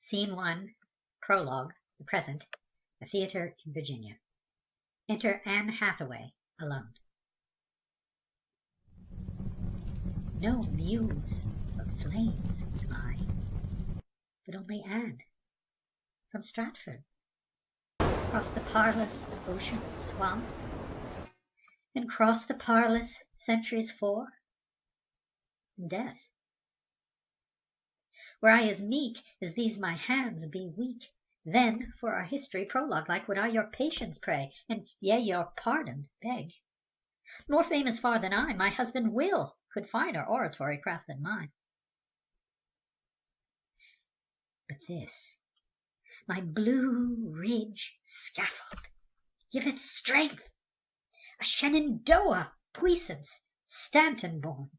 Scene 1, Prologue, the present, a theatre in Virginia. Enter Anne Hathaway, alone. No muse of flames am I, but only Anne, from Stratford, across the parlous ocean swum, and cross the parlous centuries four, and death. Were I as meek as these my hands be weak, then for our history prologue like would I your patience pray, and yea your pardon beg. More famous far than I, my husband Will could finer oratory craft than mine. But this, my Blue Ridge scaffold, giveth strength, a Shenandoah puissance, Stanton born,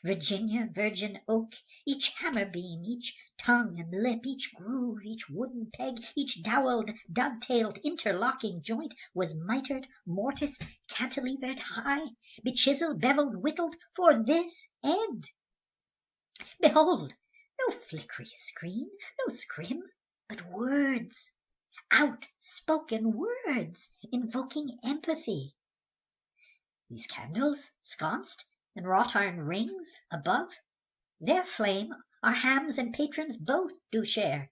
Virginia virgin oak, each hammer beam, each tongue and lip, each groove, each wooden peg, each dowelled, dovetailed, interlocking joint was mitred, morticed, cantilevered high, bechiselled, bevelled, whittled for this end. Behold, no flickery screen, no scrim, but words, outspoken words, invoking empathy. These candles, sconced in wrought iron rings above, their flame our hams and patrons both do share,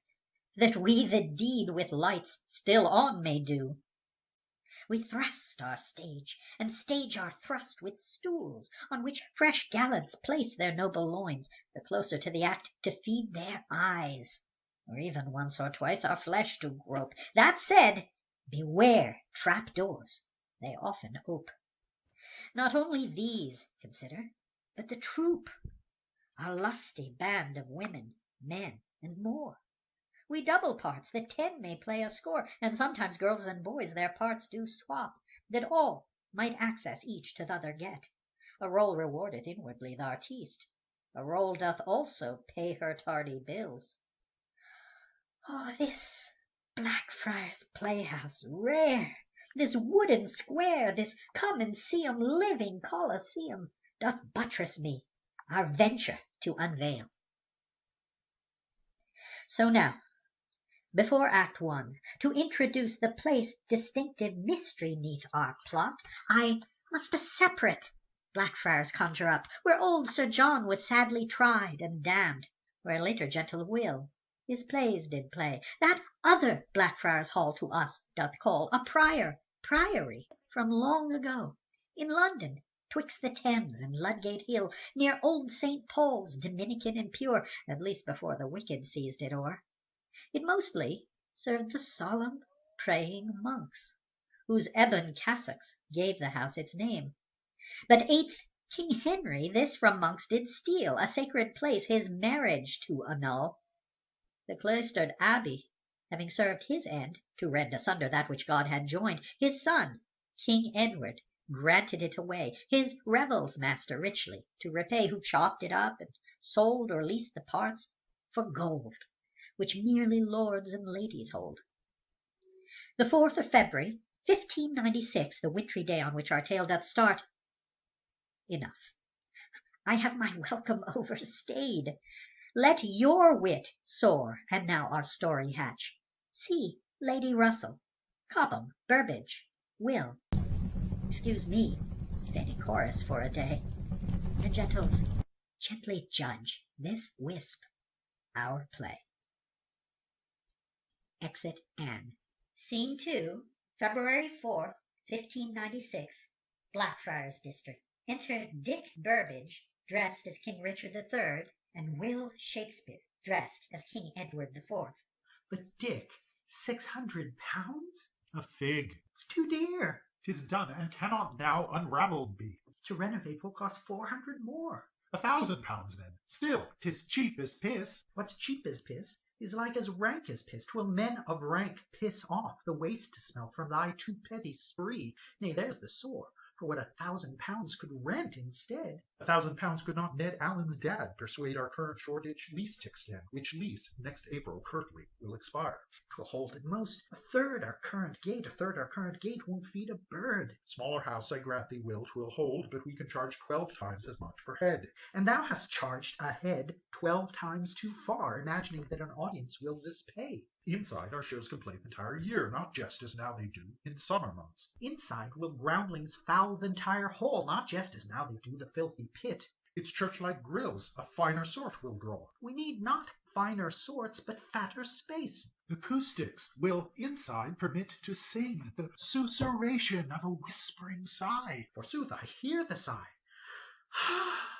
that we the deed with lights still on may do. We thrust our stage, and stage our thrust with stools, on which fresh gallants place their noble loins, the closer to the act to feed their eyes, or even once or twice our flesh to grope. That said, beware trap doors, they often ope. Not only these consider, but the troop, our lusty band of women, men, and more. We double parts, that 10 may play a score, and sometimes girls and boys their parts do swap, that all might access each to t'other get. A role rewardeth inwardly the artiste, a role doth also pay her tardy bills. Oh, this Blackfriars Playhouse rare, this wooden square, this come and see 'em living Colosseum, doth buttress me our venture to unveil. So now, before Act 1, to introduce the place distinctive mystery 'neath our plot, I must a separate Blackfriars conjure up, where old Sir John was sadly tried and damned, where later gentle Will his plays did play. That other Blackfriars Hall to us doth call a priory from long ago, in London, twixt the Thames and Ludgate Hill, near old St. Paul's, Dominican and pure, at least before the wicked seized it o'er. It mostly served the solemn praying monks, whose ebon cassocks gave the house its name. But 8th King Henry this from monks did steal, a sacred place his marriage to annul. The cloistered abbey having served his end, to rend asunder that which God had joined, his son King Edward granted it away, his revels master richly to repay, who chopped it up and sold or leased the parts for gold, which merely lords and ladies hold. The 4th of February, 1596, the wintry day on which our tale doth start. Enough, I have my welcome overstayed. Let your wit soar, and now our story hatch. See Lady Russell, Cobham, Burbage, Will. Excuse me, fainting chorus for a day. And gentles, gently judge this wisp, our play. Exit Anne. Scene 2, February 4th, 1596, Blackfriars District. Enter Dick Burbage, dressed as King Richard III, and Will Shakespeare, dressed as King Edward IV. But Dick, £600? A fig. It's too dear. 'Tis done, and cannot now unravelled be. To renovate will cost 400 more. £1,000 then. Still, 'tis cheap as piss. What's cheap as piss is like as rank as piss. 'Twill men of rank piss off the waste to smell from thy too petty spree. Nay, there's the sore. for what £1,000 could rent instead. £1,000 could not Ned Allen's dad persuade our current Shoreditch lease to extend, which lease next April curtly will expire. 'Twill hold at most a third our current gate. Won't feed a bird. Smaller house, I grant thee will, 'twill hold, but we can charge 12 times as much per head. And thou hast charged a head 12 times too far, imagining that an audience will this pay. Inside, our shows can play the entire year, not just as now they do in summer months. Inside will groundlings foul the entire hall, not just as now they do the filthy pit. Its church-like grills a finer sort will draw. We need not finer sorts, but fatter space. Acoustics will inside permit to sing the susurration of a whispering sigh. Forsooth, I hear the sigh.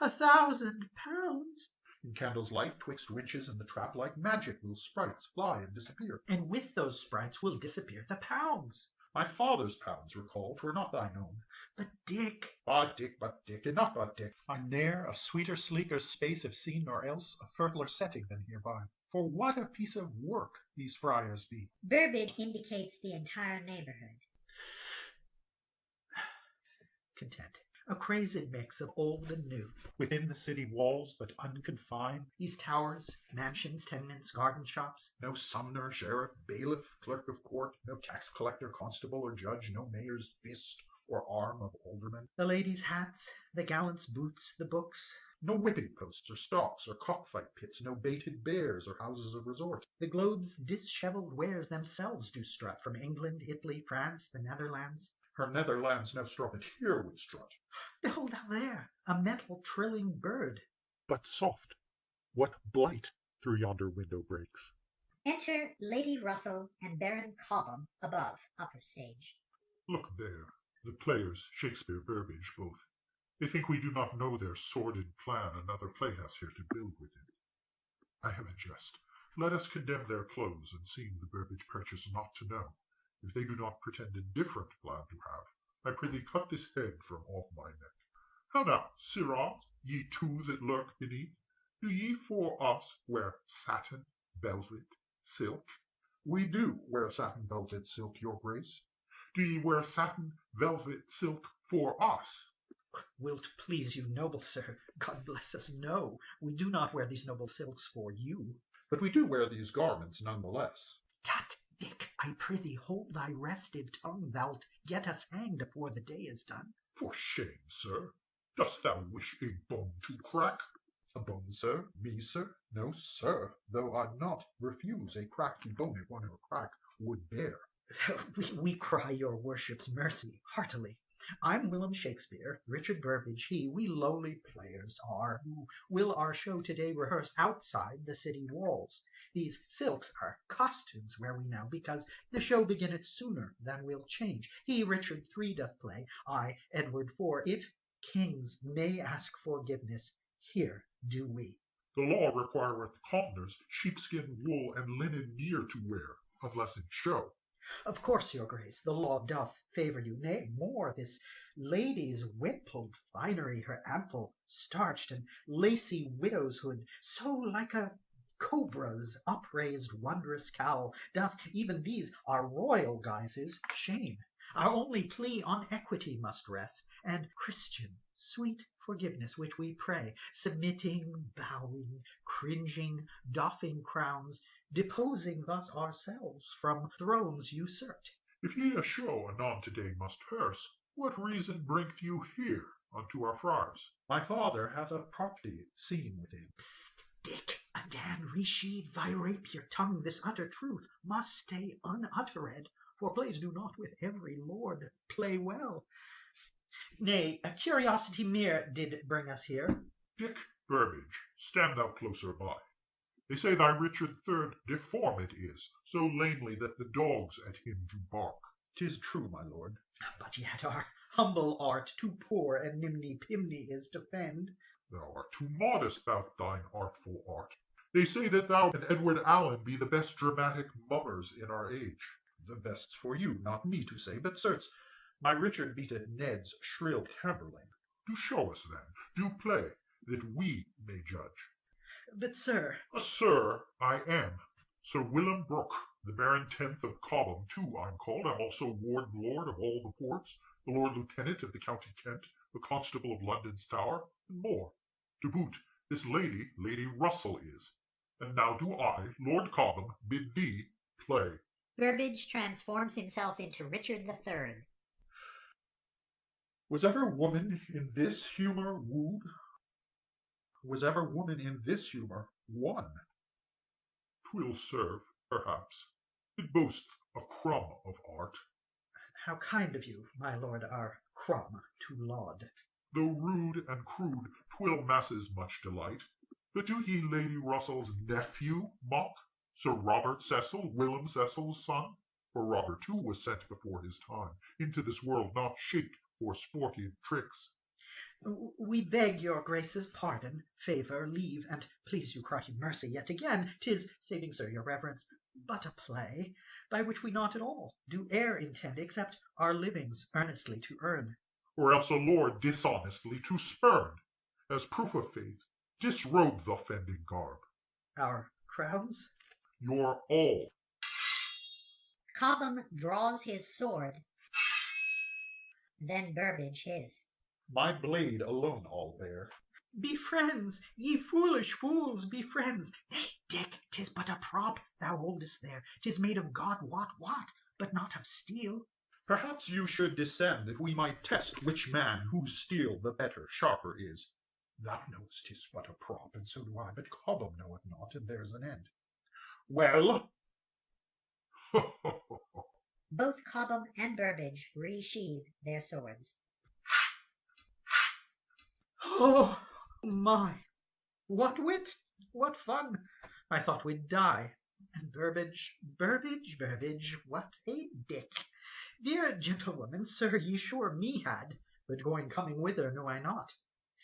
£1,000. In candles light, twixt winches and the trap, like magic will sprites fly and disappear. And with those sprites will disappear the pounds. My father's pounds, recall, 'twere not thine own. But Dick. But Dick, enough but Dick. I ne'er a sweeter, sleeker space have seen, nor else a fertler setting than hereby. For what a piece of work these friars be! Burbage indicates the entire neighborhood. Content. A crazed mix of old and new. Within the city walls, but unconfined. These towers, mansions, tenements, garden shops. No sumner, sheriff, bailiff, clerk of court. No tax collector, constable, or judge. No mayor's fist or arm of alderman. The ladies' hats, the gallants' boots, the books. No whipping posts or stocks or cockfight pits. No baited bears or houses of resort. The globe's dishevelled wares themselves do strut. From England, Italy, France, the Netherlands. Her Netherlands no straw but here would strut. Behold thou there, a metal trilling bird. But soft, what blight through yonder window breaks? Enter Lady Russell and Baron Cobham above, upper stage. Look there, the players, Shakespeare, Burbage, both. They think we do not know their sordid plan another playhouse here to build within. I have a jest. Let us condemn their clothes, and seem the Burbage purchase not to know. If they do not pretend indifferent plan to have, I prithee cut this head from off my neck. How now, sirrahs, ye two that lurk beneath, do ye for us wear satin, velvet, silk? We do wear satin, velvet, silk, your grace. Do ye wear satin, velvet, silk for us? Will't please you, noble sir, God bless us, no, we do not wear these noble silks for you. But we do wear these garments none the less. Tut, Dick, I prithee hold thy restive tongue, thou'lt get us hanged afore the day is done. For shame, sir, dost thou wish a bone to crack? A bone, sir? Me, sir? No, sir, though I'd not refuse a crack to bone if one a crack would bear. We cry your worship's mercy heartily. I'm Willem Shakespeare, Richard Burbage he, we lowly players are, who will our show today rehearse outside the city walls. These silks are costumes where we now, because the show beginneth sooner than we'll change. He Richard III doth play, I Edward IV. If kings may ask forgiveness, here do we. The law requireth commoners sheepskin, wool, and linen near to wear, unless in show. Of course, your grace, the law doth favour you. Nay, more, this lady's wimpled finery, her ample, starched, and lacy widow's hood, so like a cobra's upraised wondrous cowl, doth even these our royal guises shame. Our only plea on equity must rest, and Christian sweet forgiveness, which we pray, submitting, bowing, cringing, doffing crowns, deposing thus ourselves from thrones usurped. If ye a show anon today must hearse, what reason bringeth you here unto our friars? My father hath a property seen within. Psst, Dick, again resheathe thy rapier tongue. This utter truth must stay unuttered, for plays do not with every lord play well. Nay, a curiosity mere did bring us here. Dick Burbage, stand thou closer by. They say thy Richard III deformed is, so lamely that the dogs at him do bark. 'Tis true, my lord. But yet our humble art too poor and nimny-pimny is to fend. Thou art too modest about thine artful art. They say that thou and Edward Allen be the best dramatic mummers in our age. The best's for you, not me to say, but certes, my Richard beateth Ned's shrill Tamburlaine. Do show us then, do play, that we may judge. But, sir— Sir, I am. Sir Willem Brooke, the Baron 10th of Cobham, too, I'm called. I'm also Warden Lord of all the ports. the Lord Lieutenant of the County Kent, the Constable of London's Tower, and more. To boot, this lady, Lady Russell, is. And now do I, Lord Cobham, bid thee play. Burbage transforms himself into Richard III. Was ever woman in this humour wooed? Was ever woman in this humour won? 'Twill serve, perhaps. It boasts a crumb of art. How kind of you, my lord, our crumb to laud. Though rude and crude, 'twill masses much delight. But do ye Lady Russell's nephew mock? Sir Robert Cecil, Willem Cecil's son? For Robert too was sent before his time into this world not shaped for sportive tricks. We beg your grace's pardon, favour, leave, and please you cry mercy yet again. 'Tis, saving sir your reverence, but a play, by which we not at all do e'er intend except our livings earnestly to earn. Or else a lord dishonestly to spurn. As proof of faith, disrobe th' offending garb. Our crowns? Your all. Cobham draws his sword, then Burbage his. My blade alone I'll bear. Be friends, ye foolish fools, be friends. Nay, Dick, 'tis but a prop thou holdest there. 'Tis made of God wot what, but not of steel. Perhaps you should descend, if we might test which man whose steel the better, sharper is. Thou know'st 'tis but a prop, and so do I, but Cobham knoweth not, and there's an end. Well? Both Cobham and Burbage resheathe their swords. Oh, my! What wit! What fun! I thought we'd die. And Burbage, what a dick! Dear gentlewoman, sir, ye sure me had, but going coming whither know I not.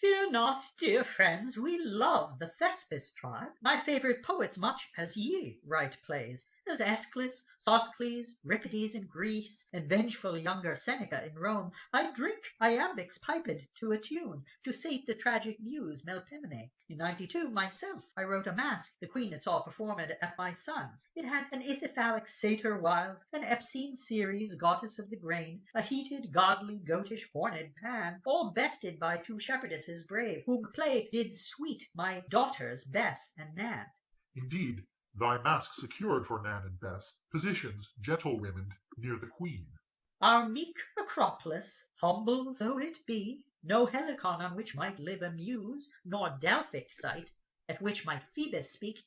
Fear not, dear friends, we love the Thespis tribe, my favourite poets much as ye write plays, as Aeschylus, Sophocles, Euripides in Greece, and vengeful younger Seneca in Rome. I drink iambics piped to a tune, to sate the tragic muse Melpomene. In '92, myself, I wrote a masque the queen had saw performed at my son's. It had an Ithyphallic satyr wild, an Ephsine Ceres, goddess of the grain, a heated, godly, goatish, horned Pan, all bested by two shepherdesses brave, whom play did sweet my daughters Bess and Nan. Indeed, thy mask secured for Nan and Bess positions gentlewomen near the queen. Our meek Acropolis, humble though it be, no Helicon on which might live a muse, nor Delphic site, at which might Phoebus speak,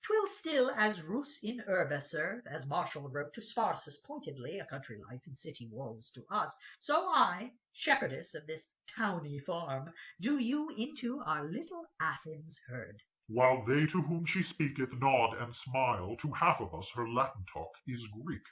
'twill still as Rus in urbe serve, as Martial wrote to Sparsus pointedly, a country life in city walls to us. So I, shepherdess of this towny farm, do you into our little Athens herd. While they to whom she speaketh nod and smile, to half of us her Latin talk is Greek.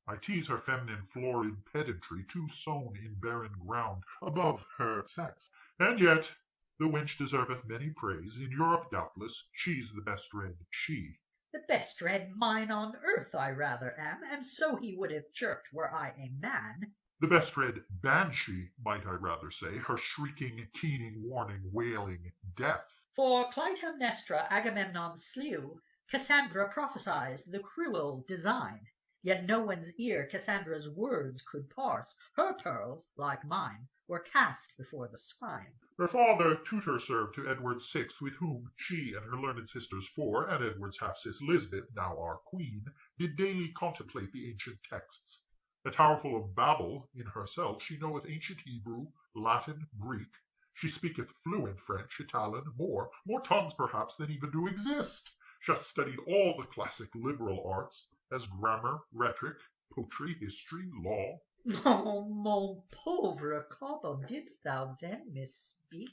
I tease her feminine florid pedantry, too sown in barren ground, above her sex. And yet the wench deserveth many praise. In Europe, doubtless, she's the best read she. The best read mine on earth I rather am, and so he would have chirped were I a man. The best read banshee, might I rather say, her shrieking, keening, warning, wailing death. For Clytemnestra Agamemnon slew, Cassandra prophesied the cruel design. Yet no one's ear Cassandra's words could parse. Her pearls, like mine, were cast before the swine. Her father tutor served to Edward VI, with whom she and her learned sisters four, and Edward's half-sis Elizabeth, now our queen, did daily contemplate the ancient texts. A towerful of Babel in herself, she knoweth ancient Hebrew, Latin, Greek. She speaketh fluent French, Italian, more tongues perhaps than even do exist. She hath studied all the classic liberal arts, as grammar, rhetoric, poetry, history, law. Oh, mon pauvre Cobham, didst thou then misspeak?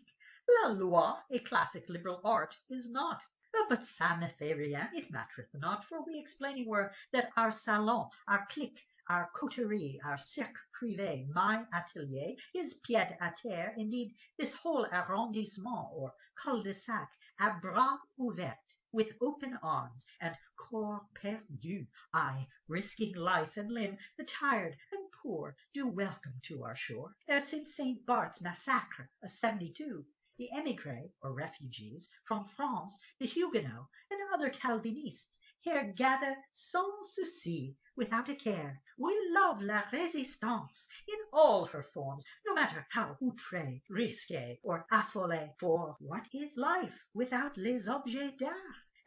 La loi, a classic liberal art, is not. But ça ne fait rien, it mattereth not, for we explaining were that our salon, our clique, our coterie, our cirque privé, my atelier, is pied-à-terre, indeed, this whole arrondissement, or cul-de-sac, à bras ouverts, with open arms, and corps perdu, aye, risking life and limb, the tired and poor do welcome to our shore. Ere since St. Bart's massacre of '72, the émigrés, or refugees, from France, the Huguenots, and other Calvinists, here gather sans souci, without a care. We love la résistance in all her forms, no matter how outré, risqué, or affolé. For what is life without les objets d'art?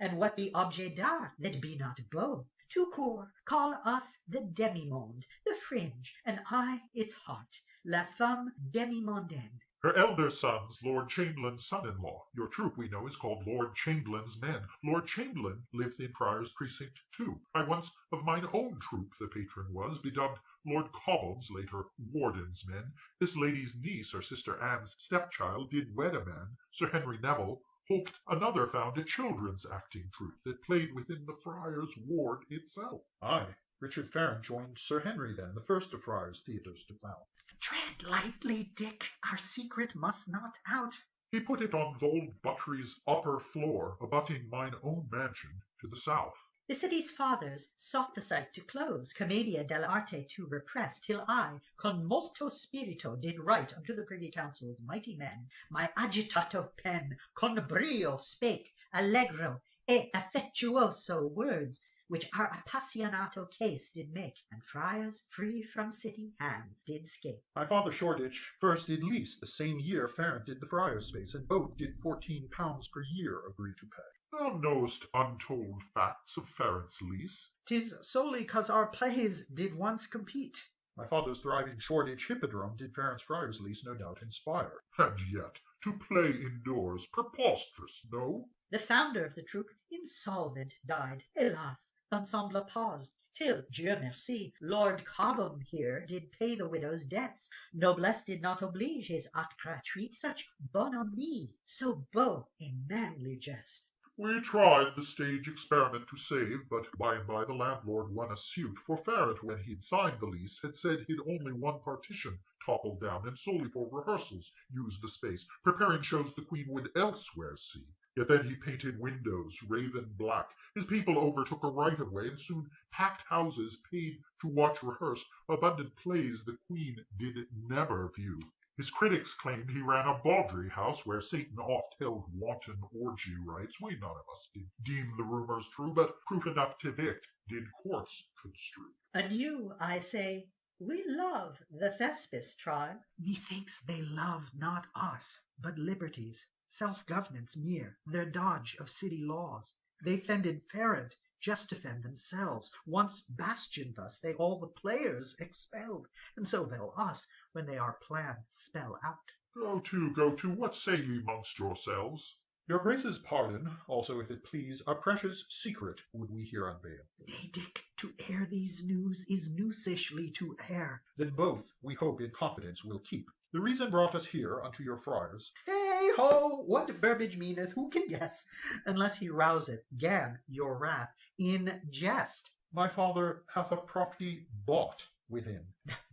And what be objets d'art that be not beaux? Tout court, call us the demi-monde, the fringe, and I its heart, la femme demi-mondaine. Her elder son's Lord Chamberlain's son-in-law. Your troop, we know, is called Lord Chamberlain's men. Lord Chamberlain lived in Friar's Precinct too. I once of mine own troop the patron was, bedubbed Lord Cobham's, later Warden's men. This lady's niece, or sister Anne's stepchild, did wed a man, Sir Henry Neville. Hoped another found a children's acting troupe that played within the Friar's ward itself. Aye, Richard Farron joined Sir Henry then, the first of Friar's theatres to found. Tread lightly, Dick, our secret must not out. He put it on old Buttery's upper floor, abutting mine own mansion to the south. The city's fathers sought the site to close, commedia dell'arte to repress, till I, con molto spirito, did write unto the Privy Council's mighty men, my agitato pen, con brio spake, allegro e affettuoso words, which our appassionato case did make, and friars free from city hands did scape. My father Shoreditch first did lease the same year Farron did the Friar's space, and both did £14 per year agree to pay. Thou knowest untold facts of Farron's lease. 'Tis solely 'cause our plays did once compete. My father's thriving Shoreditch hippodrome did Farron's Friar's lease no doubt inspire. And yet, to play indoors, preposterous, no? The founder of the troupe, insolvent, died. Hélas, l'ensemble paused, till, Dieu merci, Lord Cobham here did pay the widow's debts. Noblesse did not oblige his acte gratuit, such bonhomie, so beau a manly jest. We tried the stage experiment to save, but by and by the landlord won a suit, for Farron, when he'd signed the lease, had said he'd only one partition toppled down, and solely for rehearsals used the space, preparing shows the Queen would elsewhere see. Yet then he painted windows raven black. His people overtook a right-of-way, and soon packed houses paid to watch rehearsed abundant plays the Queen did never view. His critics claimed he ran a bawdry house where Satan oft held wanton orgy rites. We none of us did deem the rumors true, but proof enough to evict did courts construe. Anew, I say, we love the Thespis tribe. Methinks they love not us, but liberties, self-governance mere, their dodge of city laws. They fended Farron, just to fend themselves. Once bastioned thus, they all the players expelled, and so they'll us, when they our plan spell out. Go to, what say ye mongst yourselves? Your Grace's pardon, also if it please, a precious secret would we here unveil. Nay, Dick, to air these news is noosishly to err. Then both, we hope in confidence will keep. The reason brought us here unto your friars. Hey ho, what Burbage meaneth, who can guess, unless he rouseth, gan, your wrath, in jest. My father hath a property bought within,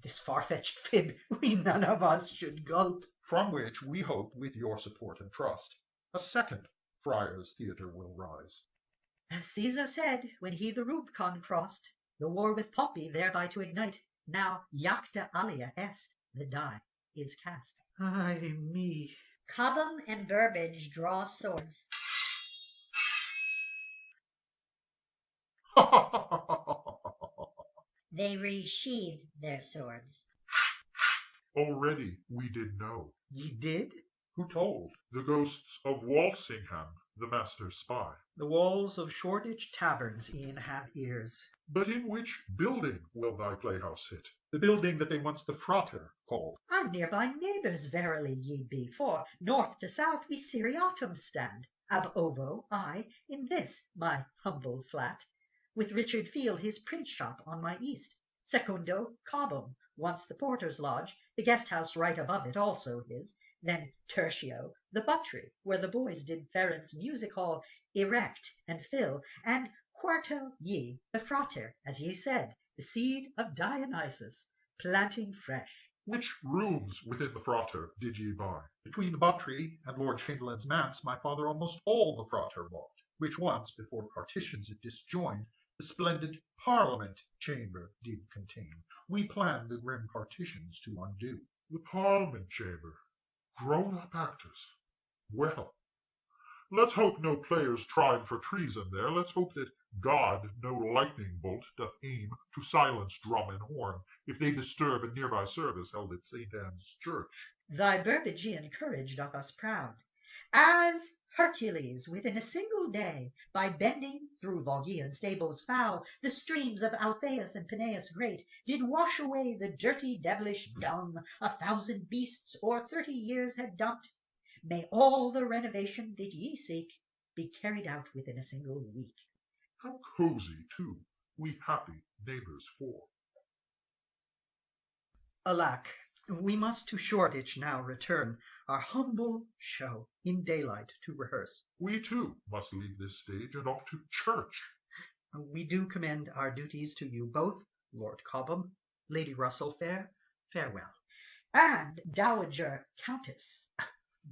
This far-fetched fib we none of us should gulp. from which we hope, with your support and trust, a second Friars' Theatre will rise. As Caesar said, when he the Rubicon crossed, the war with Pompey thereby to ignite, now jacta alia est, the die is cast. Ay me. Cobham and Burbage draw swords. They resheathe their swords. Already we did know. Ye did? Who told? The ghosts of Walsingham, the master's spy. The walls of Shoreditch taverns e'en have ears. But in which building will thy playhouse sit? The building that they once the Frater called. Our nearby neighbours verily ye be, for north to south we seriatim stand. Ab ovo, I, in this my humble flat, with Richard Field his print shop on my east. Secundo, Cobham, once the porter's lodge, the guest house right above it also his. Then tertio, the buttery, where the boys did Farron's music hall erect and fill, and quarto ye, the frater, as ye said, the seed of Dionysus, planting fresh. Which rooms within the Frater did ye buy? Between the buttery and Lord Chamberlain's manse, my father almost all the Frater bought, which once, before partitions it disjoined, the splendid Parliament chamber did contain. We planned the grim partitions to undo. The Parliament chamber. Grown-up actors. Well, Let's hope no players tried for treason there. Let's hope that God no lightning bolt doth aim to silence drum and horn, if they disturb a nearby service held at St. Anne's Church. Thy Burbagean courage doth us proud, as Hercules within a single day, by bending through Vaugean stables foul the streams of Alpheus and Peneus great, did wash away the dirty devilish dung 1,000 beasts or 30 years had dumped. May all the renovation that ye seek be carried out within a single week. How cozy, too, we happy neighbours four. Alack, we must to Shoreditch now return, our humble show in daylight to rehearse. We, too, must leave this stage and off to church. We do commend our duties to you both, Lord Cobham, Lady Russell fair, farewell. And Dowager Countess.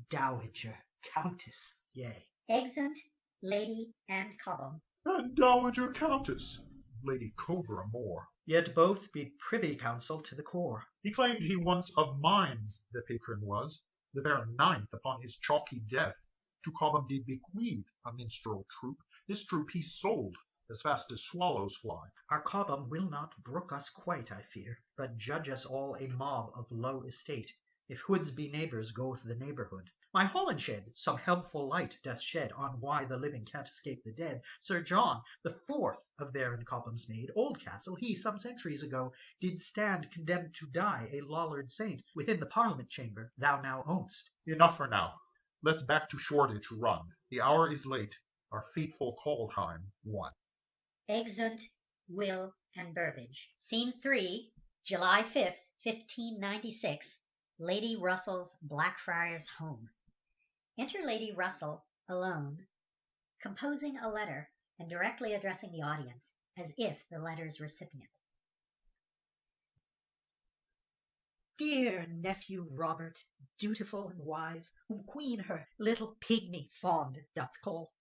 Dowager Countess, yea. Exeunt Lady Anne Cobham. And Dowager Countess, Lady Cobra Moore. Yet both be privy counsel to the core. He claimed he once of mines the patron was, the bare 9th upon his chalky death. To Cobham did bequeath a minstrel troupe. This troupe he sold as fast as swallows fly. Our Cobham will not brook us quite, I fear, but judge us all a mob of low estate. If hoods be neighbours, goeth the neighbourhood. My Holinshed some helpful light doth shed on why the living can't escape the dead. Sir John, the 4th of Baron Cobham's maid, Oldcastle, he some centuries ago did stand condemned to die a lollard saint within the Parliament chamber thou now own'st. Enough for now. Let's back to Shoreditch run. The hour is late, our fateful call time won. Exeunt Will and Burbage. Scene 3, July 5th, 1596. Lady Russell's Blackfriars home. Enter Lady Russell alone, composing a letter and directly addressing the audience as if the letter's recipient. Dear nephew Robert, dutiful and wise, whom Queen her little pygmy fond doth call,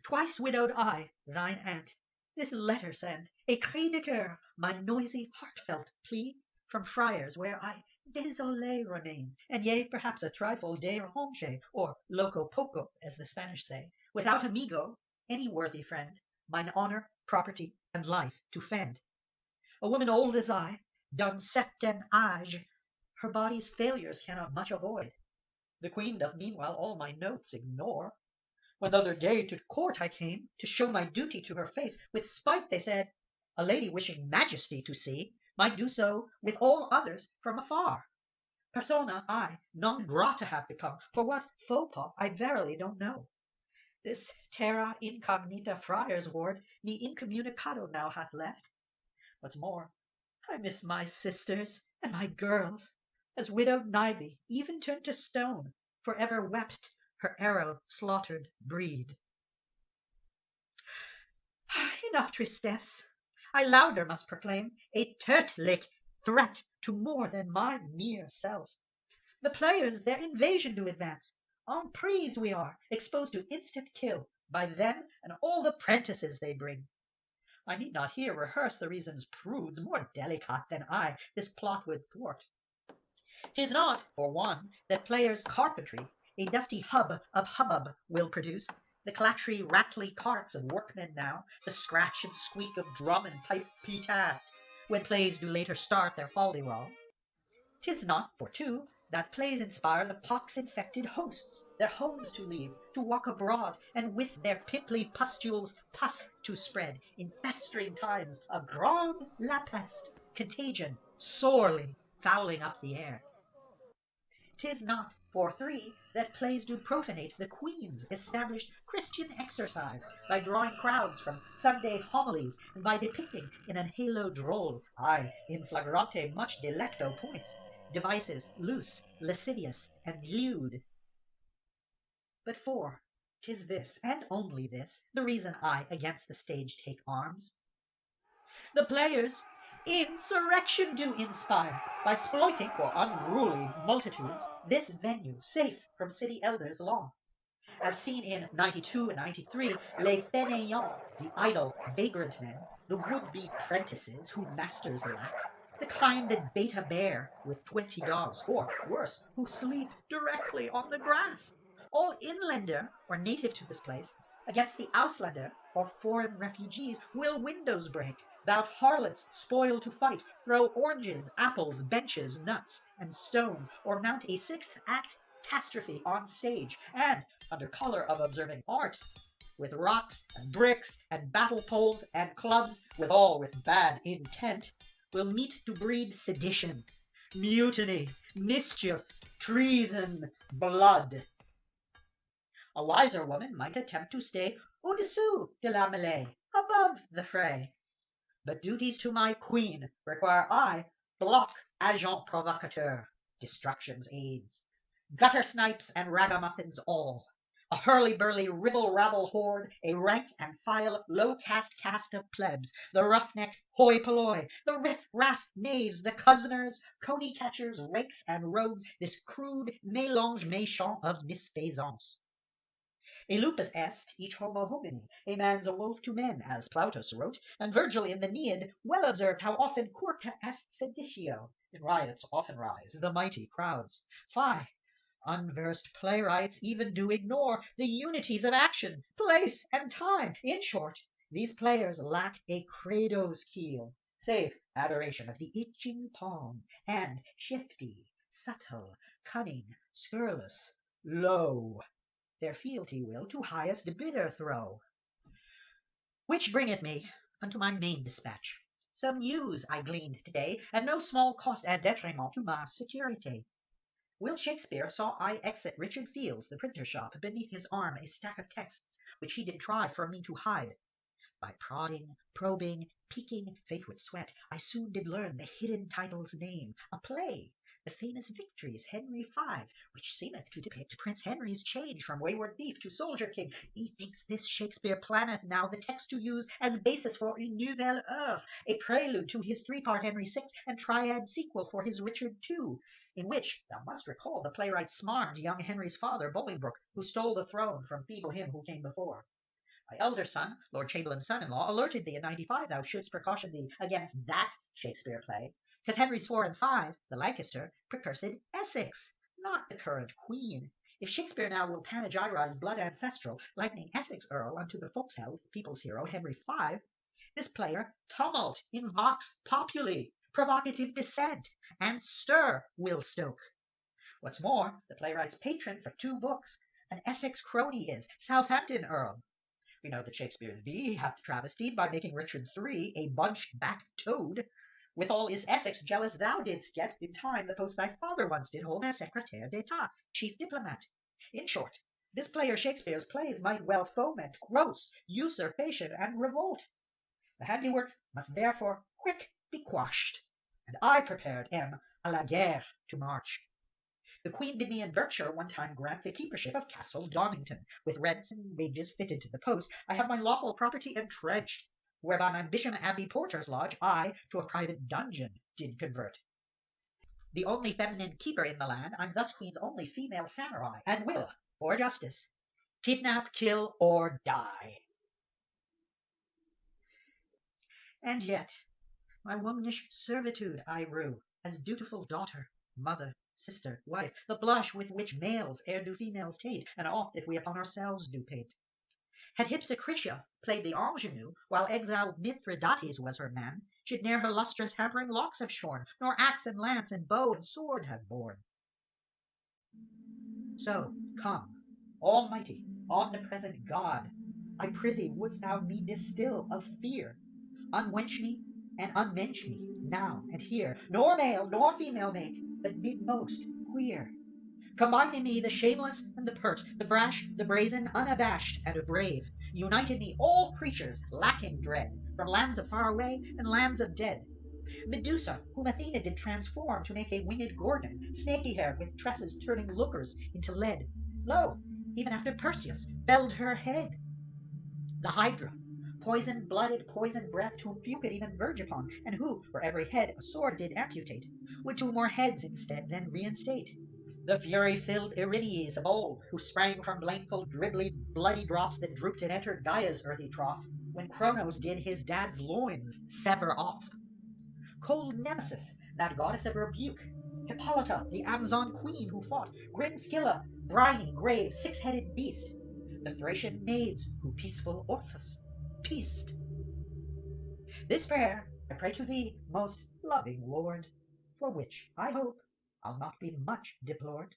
twice widowed I, thine aunt, this letter send, a cri de coeur, my noisy heartfelt plea, from friars where I désolé remain, and yea, perhaps a trifle déranché, or loco poco, as the Spanish say, without amigo, any worthy friend, mine honour, property, and life to fend. A woman old as I, d'un certain âge, her body's failures cannot much avoid. The Queen doth meanwhile all my notes ignore. When the other day to court I came, to show my duty to her face, with spite they said, a lady wishing majesty to see, might do so with all others from afar. Persona I non grata have become, for what faux pas I verily don't know. This terra incognita friar's ward me incommunicado now hath left. What's more, I miss my sisters and my girls, as widowed Nivy, even turned to stone, for ever wept her arrow slaughtered breed. Enough tristesse. I louder must proclaim a turtlick threat to more than my mere self. The players their invasion do advance. En prise we are, exposed to instant kill by them and all the prentices they bring. I need not here rehearse the reasons prudes more delicate than I this plot would thwart. 'Tis not, for one, that players' carpentry a dusty hub of hubbub will produce, the clattery rattly carts of workmen now, the scratch and squeak of drum and pipe petard, when plays do later start their folderol. 'Tis not, for two, that plays inspire the pox-infected hosts, their homes to leave, to walk abroad, and with their pimply pustules pus to spread, in festering times of grande la peste, contagion sorely fouling up the air. 'Tis not, for three, that plays do profanate the Queen's established Christian exercise, by drawing crowds from Sunday homilies, and by depicting in an halo droll, aye, in flagrante much delecto points, devices loose, lascivious, and lewd. But for 'tis this, and only this, the reason I against the stage take arms. The players insurrection do inspire, by exploiting for unruly multitudes this venue safe from city elders' law. As seen in 92 and 93, les fainéants, the idle, vagrant men, the would-be prentices who masters lack, the kind that bait a bear with 20 dogs, or worse, who sleep directly on the grass, all inlander, or native to this place, against the Auslander, or foreign refugees, will windows break, bout harlots spoil to fight, throw oranges, apples, benches, nuts, and stones, or mount a sixth act catastrophe on stage, and, under color of observing art, with rocks and bricks and battle poles and clubs, withal with bad intent, will meet to breed sedition, mutiny, mischief, treason, blood. A wiser woman might attempt to stay au-dessous de la mêlée, above the fray. But duties to my queen require I block agent provocateur, destruction's aids, gutter snipes and ragamuffins all, a hurly-burly ribble-rabble horde, a rank and file low-caste cast of plebs, the rough-necked hoi-polloi, the riff-raff knaves, the cozeners, coney-catchers, rakes, and rogues, this crude mélange méchant of misfaisance. A lupus est, each homo homini, a man's a wolf to men, as Plautus wrote, and Virgil in the Aeneid well observed how often curta est seditio, in riots often rise the mighty crowds. Fie! Unversed playwrights even do ignore the unities of action, place, and time. In short, these players lack a credo's keel, save adoration of the itching palm, and shifty, subtle, cunning, scurrilous, low, their fealty will to highest bidder throw. Which bringeth me unto my main dispatch. Some news I gleaned today, at no small cost and detriment to my security. Will Shakespeare saw I exit Richard Field's, the printer's shop, beneath his arm a stack of texts, which he did try for me to hide. By prodding, probing, peeking, faint with sweat, I soon did learn the hidden title's name, a play, the famous Victories, Henry V, which seemeth to depict Prince Henry's change from wayward thief to soldier king. Methinks this Shakespeare planneth now the text to use as basis for une nouvelle oeuvre, a prelude to his three-part Henry VI and triad sequel for his Richard II, in which, thou must recall, the playwright smarmed young Henry's father, Bolingbroke, who stole the throne from feeble him who came before. My elder son, Lord Chamberlain's son-in-law, alerted thee in '95 thou shouldst precaution thee against that Shakespeare play, 'cause Henry's 4 and 5, the Lancaster, precursed Essex, not the current queen. If Shakespeare now will panegyrize blood ancestral, likening Essex Earl unto the folks-held people's hero Henry V, this player tumult in vox populi, provocative dissent, and stir will stoke. What's more, the playwright's patron for 2 books, an Essex crony is, Southampton Earl. We know that Shakespeare's V hath travestied by making Richard III a bunch-backed toad. Withal is Essex jealous thou didst get in time the post thy father once did hold as Secretaire d'Etat, chief diplomat. In short, this player Shakespeare's plays might well foment gross usurpation and revolt. The handiwork must therefore quick be quashed, and I prepared am à la guerre to march. The Queen bid me in Berkshire one time grant the keepership of Castle Donington, with rents and wages fitted to the post. I have my lawful property entrenched, whereby my Bisham Abbey porter's lodge I to a private dungeon did convert. The only feminine keeper in the land, I'm thus Queen's only female samurai, and will, for justice, kidnap, kill, or die. And yet, my womanish servitude I rue, as dutiful daughter, mother, sister, wife, the blush with which males ere do females taint, and oft if we upon ourselves do paint. Had Hypsicratia played the ingenue, while exiled Mithridates was her man, she'd ne'er her lustrous hampering locks have shorn, nor axe and lance and bow and sword have borne. So, come, almighty, omnipresent God, I prithee wouldst thou me distil of fear, unwench me and unmensch me, now and here, nor male nor female make, but bid most queer. Combine in me the shameless and the pert, the brash, the brazen, unabashed, and brave. Unite in me all creatures lacking dread, from lands of far away and lands of dead. Medusa, whom Athena did transform to make a winged Gorgon, snaky-haired with tresses turning lookers into lead. Lo, even after Perseus belled her head. The Hydra, poison-blooded, poison-breathed, whom few could even verge upon, and who, for every head a sword did amputate, would 2 more heads instead than reinstate. The fury-filled Erinyes of old, who sprang from blameful, dribbly, bloody drops that drooped and entered Gaia's earthy trough, when Cronos did his dad's loins sever off. Cold Nemesis, that goddess of rebuke, Hippolyta, the Amazon queen who fought, grim Scylla, briny, grave, six-headed beast, the Thracian maids who peaceful Orthus peaced. This prayer I pray to thee, most loving Lord, for which I hope I'll not be much deplored.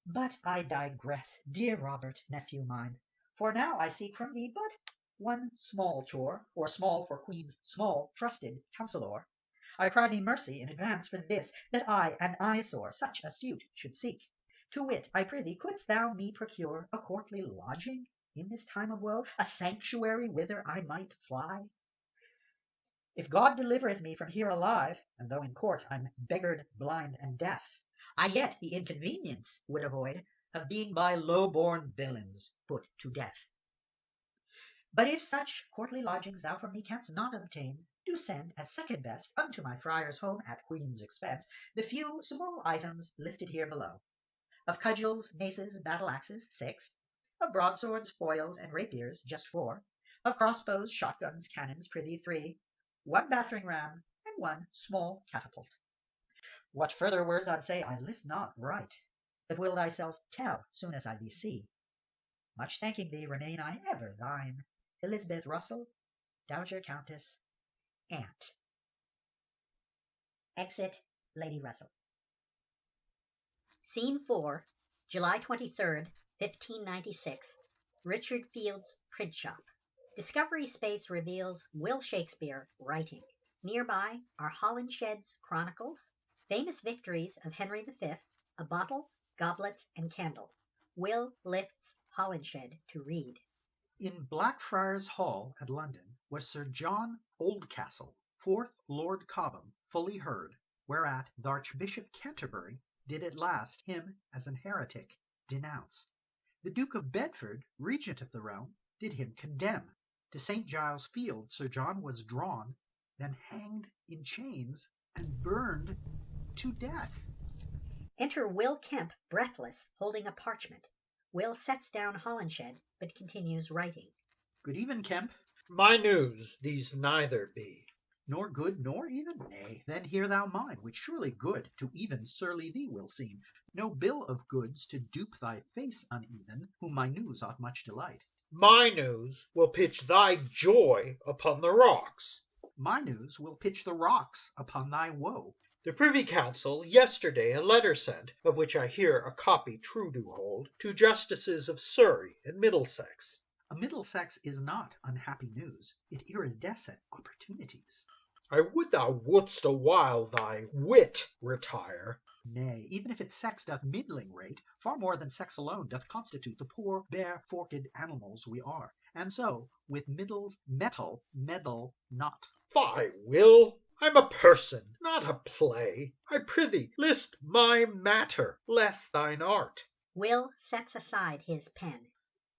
But I digress, dear Robert, nephew mine, for now I seek from thee but one small chore, or small for Queen's small trusted counsellor. I cry thee mercy in advance for this, that I, an eyesore, such a suit should seek. To wit, I prithee, couldst thou me procure a courtly lodging in this time of woe, a sanctuary whither I might fly? If God delivereth me from here alive, and though in court I'm beggared, blind, and deaf, I yet the inconvenience would avoid of being by low-born villains put to death. But if such courtly lodgings thou from me canst not obtain, do send as second best unto my friar's home at Queen's expense the few small items listed here below. Of cudgels, maces, battle-axes, 6. Of broadswords, foils, and rapiers, just 4. Of crossbows, shotguns, cannons, prithee 3. 1 battering ram, and 1 small catapult. What further words I'd say I list not right, but will thyself tell soon as I thee see. Much thanking thee, remain I ever thine, Elizabeth Russell, Dowager Countess, Aunt. Exit Lady Russell. Scene 4, July 23rd, 1596. Richard Field's print shop. Discovery space reveals Will Shakespeare writing. Nearby are Holinshed's chronicles, famous victories of Henry V, a bottle, goblets, and candle. Will lifts Holinshed to read. In Blackfriars Hall at London was Sir John Oldcastle, 4th Lord Cobham, fully heard, whereat the Archbishop Canterbury did at last him as an heretic denounce. The Duke of Bedford, regent of the realm, did him condemn. To St. Giles' Field Sir John was drawn, then hanged in chains and burned to death. Enter Will Kemp, breathless, holding a parchment. Will sets down Holinshed, but continues writing. Good even, Kemp. My news these neither be. Nor good nor even? Nay, then hear thou mine, which surely good to even surly thee will seem. No bill of goods to dupe thy face uneven, whom my news ought much delight. My news will pitch thy joy upon the rocks. My news will pitch the rocks upon thy woe. The Privy Council yesterday a letter sent, of which I hear a copy true do hold, to Justices of Surrey and Middlesex. A Middlesex is not unhappy news, it iridescent opportunities. I would thou wouldst awhile thy wit retire. Nay, even if its sex doth middling rate, far more than sex alone doth constitute the poor bare-forked animals we are, and so with meddle not. Fie, Will, I'm a person, not a play. I prithee, list my matter, less thine art. Will sets aside his pen.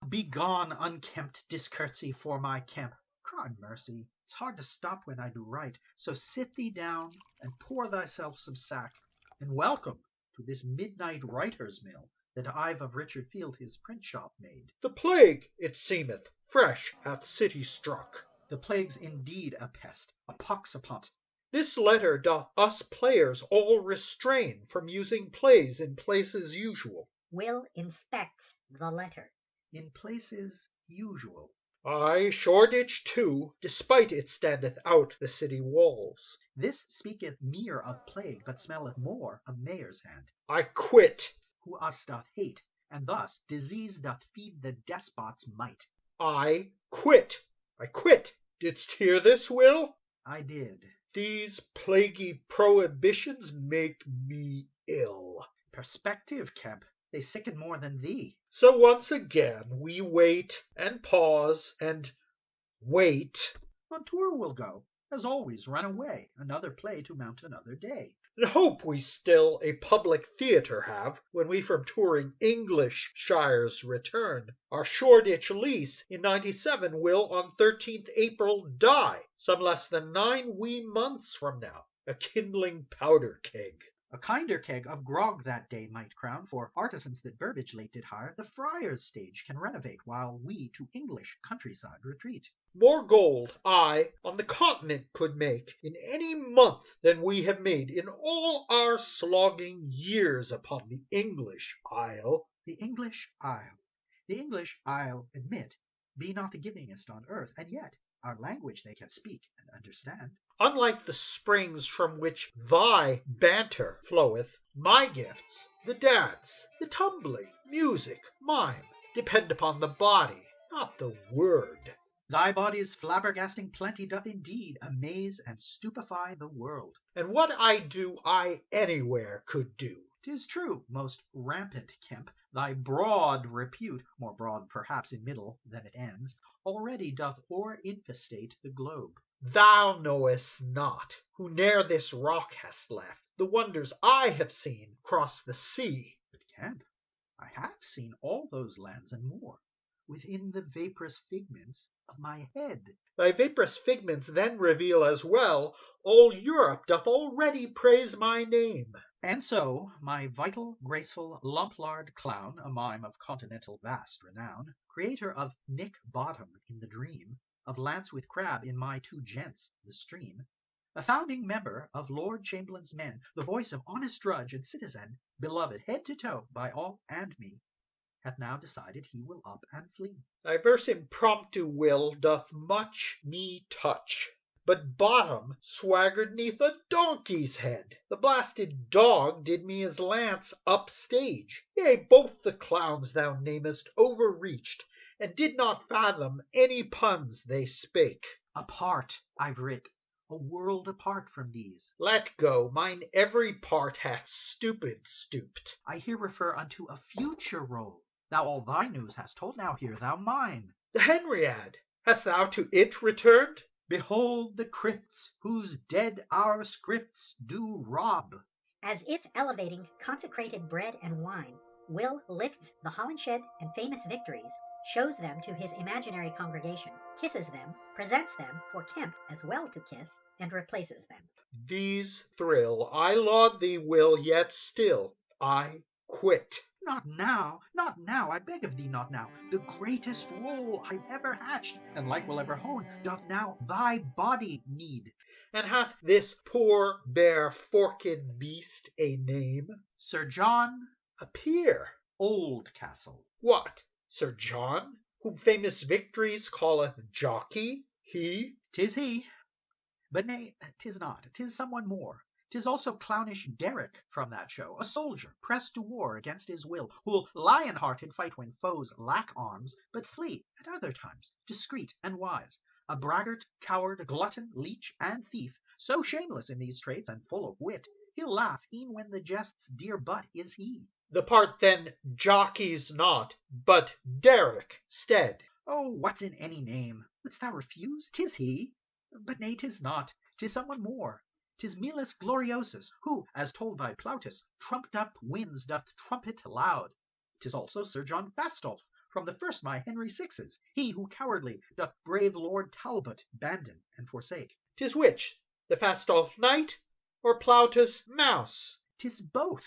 Begone, unkempt discourtesy for my Kemp. Cry mercy, it's hard to stop when I do write, so sit thee down and pour thyself some sack, and welcome to this midnight writer's mill that I've of Richard Field his print shop made. The plague, it seemeth, fresh hath city struck. The plague's indeed a pest, a pox upon't. This letter doth us players all restrain from using plays in places usual. Will inspects the letter. In places usual. Ay, Shoreditch too, despite it standeth out the city walls. This speaketh mere of plague, but smelleth more of mayor's hand. I quit. Who us doth hate, and thus disease doth feed the despot's might. I quit. Didst hear this, Will? I did. These plaguey prohibitions make me ill. Perspective, Kemp, they sicken more than thee. So once again we wait and pause and wait. On tour we'll go, as always run away, another play to mount another day. And hope we still a public theatre have, when we from touring English shires return. Our Shoreditch lease in 97 will on 13th April die, some less than 9 wee months from now, a kindling powder keg. A kinder keg of grog that day might crown, for artisans that Burbage late did hire, the friar's stage can renovate, while we to English countryside retreat. More gold I on the continent could make in any month than we have made in all our slogging years upon the English Isle. The English Isle. The English Isle, admit, be not the givingest on earth, and yet our language they can speak and understand. Unlike the springs from which thy banter floweth, my gifts, the dance, the tumbling, music, mime, depend upon the body, not the word. Thy body's flabbergasting plenty doth indeed amaze and stupefy the world. And what I do I anywhere could do. 'Tis true, most rampant Kemp, thy broad repute, more broad perhaps in middle than it ends, already doth o'er-infestate the globe. Thou knowest not, who ne'er this rock hast left, the wonders I have seen cross the sea. But Kemp, I have seen all those lands and more, within the vaporous figments of my head. Thy vaporous figments then reveal as well all Europe doth already praise my name. And so my vital, graceful, lump-lard clown, a mime of continental vast renown, creator of Nick Bottom in the dream, of Lance with Crab in my two gents the stream, a founding member of Lord Chamberlain's men, the voice of honest drudge and citizen, beloved head to toe by all and me, hath now decided he will up and flee. Thy verse impromptu will doth much me touch. But Bottom swaggered neath a donkey's head. The blasted dog did me his lance upstage. Yea, both the clowns thou namest overreached, and did not fathom any puns they spake. Apart, I've writ, a world apart from these. Let go, mine every part hath stooped. I here refer unto a future role. Thou all thy news hast told, now hear thou mine. The Henriad, hast thou to it returned? Behold the crypts whose dead our scripts do rob. As if elevating consecrated bread and wine, Will lifts the Holinshed and famous victories, shows them to his imaginary congregation, kisses them, presents them for Kemp as well to kiss, and replaces them. These thrill. I laud thee, Will, yet still I quit. Not now, I beg of thee, not now. The greatest role I've ever hatched, and like will ever hone, doth now thy body need. And hath this poor bare forked beast a name? Sir John Appear. Oldcastle. What, Sir John, whom famous victories calleth jockey, he? 'Tis he. But nay, 'tis not, 'tis someone more. 'Tis also clownish Derrick from that show, a soldier pressed to war against his will, who'll lion-hearted fight when foes lack arms, but flee at other times, discreet and wise. A braggart, coward, glutton, leech, and thief, so shameless in these traits and full of wit, he'll laugh e'en when the jest's dear butt is he. The part then jockey's not, but Derrick stead. Oh, what's in any name? Wouldst thou refuse? 'Tis he. But nay, 'tis not. 'Tis someone more. 'Tis Miles Gloriosus, who, as told by Plautus, trumped up winds doth trumpet loud. 'Tis also Sir John Fastolf, from the first my Henry Sixes, he who cowardly doth brave Lord Talbot bandon and forsake. 'Tis which, the Fastolf knight, or Plautus mouse? 'Tis both.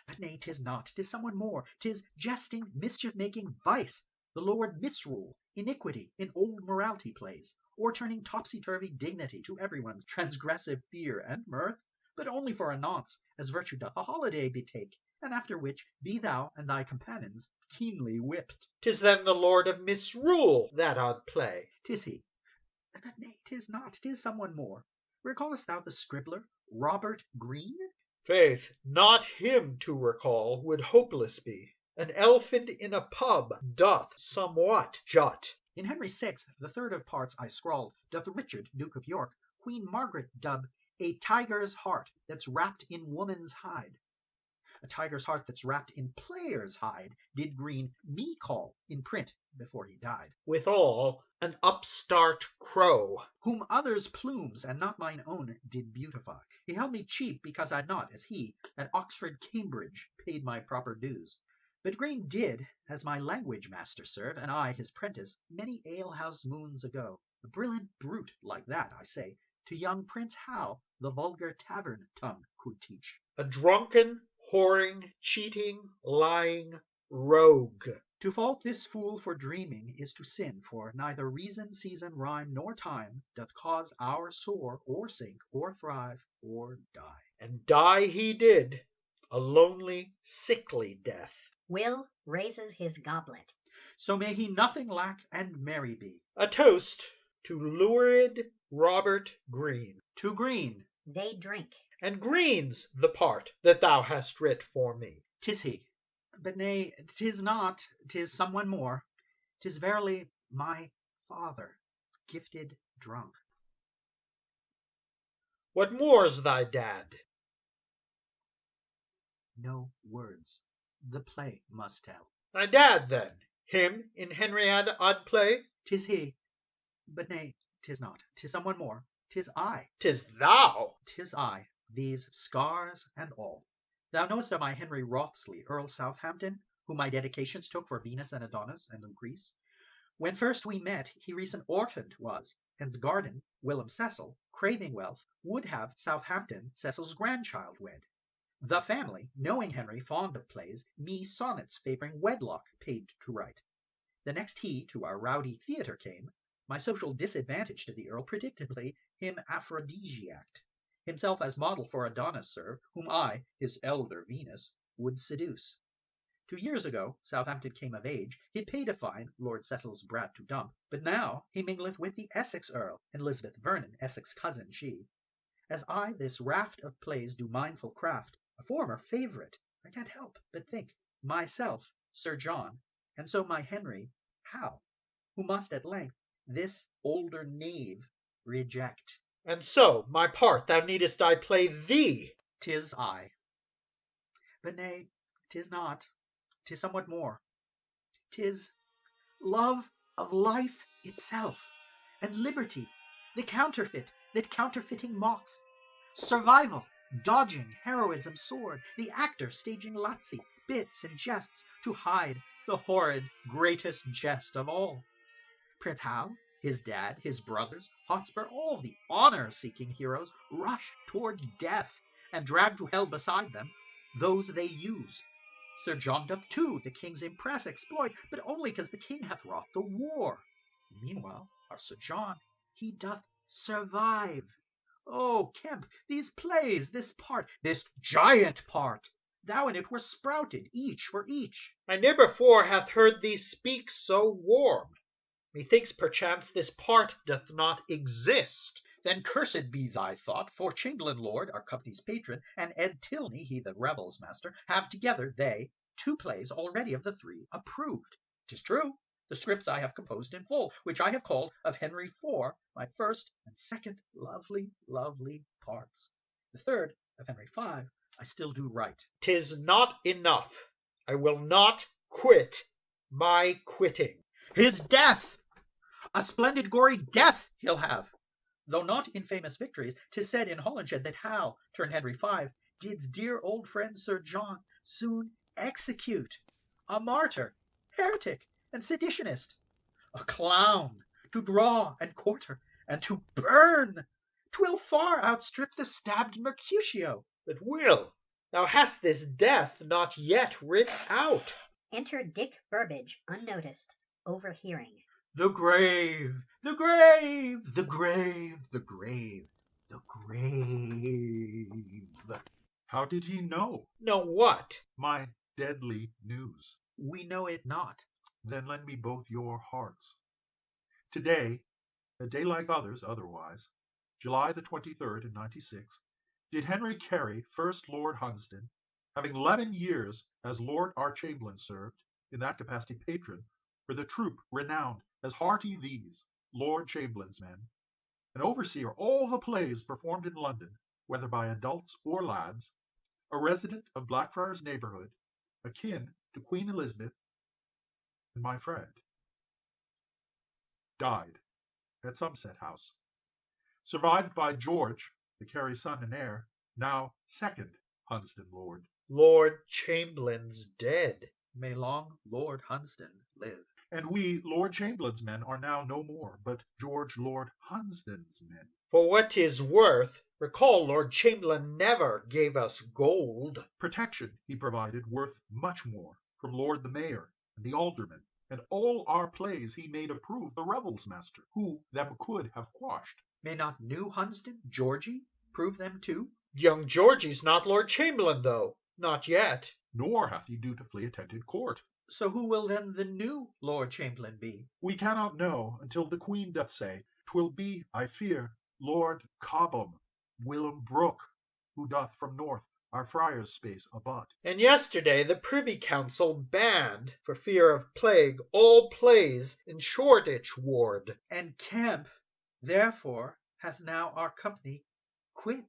But nay, 'tis not. 'Tis someone more. 'Tis jesting, mischief-making vice, the Lord Misrule, iniquity in old morality plays, or turning topsy-turvy dignity to everyone's transgressive fear and mirth, but only for a nonce, as virtue doth a holiday betake, and after which be thou and thy companions keenly whipped. 'Tis then the Lord of Misrule that odd play. 'Tis he. But nay, 'tis not. 'Tis someone more. Recallest thou the scribbler, Robert Greene? Faith, not him to recall would hopeless be. An elephant in a pub doth somewhat jut. In Henry VI, the third of parts I scrawled, doth Richard, Duke of York, Queen Margaret dub a tiger's heart that's wrapped in woman's hide. A tiger's heart that's wrapped in player's hide did Greene me call in print before he died. Withal, an upstart crow, Whom others' plumes and not mine own did beautify. He held me cheap because I'd not, as he, at Oxford, Cambridge, paid my proper dues. But Greene did as my language master serve, and I his prentice, many alehouse moons ago. A brilliant brute like that, I say, to young Prince Hal the vulgar tavern tongue could teach. a drunken, whoring, cheating, lying rogue. To fault this fool for dreaming is to sin, for neither reason, season, rhyme, nor time doth cause our soar, or sink, or thrive, or die. And die he did, a lonely, sickly death. Will raises his goblet. So may he nothing lack and merry be. A toast to lurid Robert Greene. To Green, They drink. And Green's the part that thou hast writ for me. 'tis he. But nay, 'tis not, 'tis someone more. 'Tis verily my father, gifted drunk. What more's thy dad? No words. The play must tell. Thy dad, then, him in Henriade I'd play? 'Tis he. But nay, 'tis not. 'Tis someone more. 'Tis I. 'Tis thou. 'Tis I. These scars and all. Thou knowest of my Henry Wriothesley, Earl Southampton, who my dedications took for Venus and Adonis and Lucrece. When first we met, he recent orphaned was, hence Garden, Willem Cecil, craving wealth, would have Southampton Cecil's grandchild wed. The family, knowing Henry fond of plays, me sonnets favouring wedlock paid to write. The next he to our rowdy theatre came, my social disadvantage to the Earl predictably him aphrodisiacked, himself as model for Adonis served, whom I, his elder Venus, would seduce. 2 years ago Southampton came of age, he'd paid a fine Lord Cecil's brat to dump, but now he mingleth with the Essex Earl, and Elizabeth Vernon, Essex cousin she. As I this raft of plays do mindful craft, a former favourite, I can't help but think, myself, Sir John, and so my Henry, how, who must at length this older knave reject. And so, my part, thou needest I play thee. 'Tis I. But nay, 'tis not. 'Tis somewhat more. 'Tis love of life itself, and liberty, the counterfeit that counterfeiting mocks. Survival, dodging, heroism, sword, the actor staging lazzi, bits and jests to hide the horrid greatest jest of all. Prince Hal, his dad, his brothers, Hotspur, all the honor-seeking heroes rush toward death and drag to hell beside them those they use. Sir John doth too the king's impress exploit, but only 'cause the king hath wrought the war. Meanwhile, our Sir John, he doth survive. Oh, Kemp, these plays, this part, this giant part, thou and it were sprouted, each for each. I never before hath heard thee speak so warm. Methinks perchance this part doth not exist. Then cursed be thy thought, for Chamberlain Lord, our company's patron, and Ed Tilney, he the rebels' master, have together they 2 plays already of the 3 approved. 'Tis true, the scripts I have composed in full, which I have called of Henry IV, my first and second lovely, lovely parts. The third, of Henry V, I still do write. 'Tis not enough. I will not quit my quitting. His death! A splendid gory death he'll have. Though not in famous victories, 'tis said in Holinshed that Hal, turned Henry V, did's dear old friend Sir John soon execute. A martyr, heretic, and seditionist. A clown, to draw and quarter, and to burn. 'Twill far outstrip the stabbed Mercutio. But Will, thou hast this death not yet writ out. Enter Dick Burbage, unnoticed, overhearing. The grave, the grave, the grave, the grave, the grave. How did he know Know what? my deadly news? We know it not. Then lend me both your hearts. Today, a day like others otherwise, July the 23rd in 96, did Henry Carey, first Lord Hunsdon, having 11 years as Lord Archamberlain served, in that capacity patron, for the troop renowned as hearty these, Lord Chamberlain's men, and overseer all the plays performed in London, whether by adults or lads, a resident of Blackfriars neighbourhood, akin to Queen Elizabeth, and my friend, died at Somerset House, survived by George, the Carey son and heir, now second Hunsdon Lord. Lord Chamberlain's dead. May long Lord Hunsdon live. And we, Lord Chamberlain's men, are now no more, but George Lord Hunsdon's men. For what 'tis worth, recall Lord Chamberlain never gave us gold. Protection he provided worth much more from Lord the Mayor and the Aldermen, and all our plays he made approve the rebels, master, who them could have quashed. May not new Hunsdon, Georgie, prove them too? Young Georgie's not Lord Chamberlain, though, not yet. Nor hath he dutifully attended court. So who will then the new Lord Chamberlain be? We cannot know until the Queen doth say, 'Twill be, I fear, Lord Cobham, Willem Brooke, who doth from north our friars' space abut. And yesterday the Privy Council banned, for fear of plague, all plays in Shoreditch ward. And Kemp, therefore, hath now our company quit.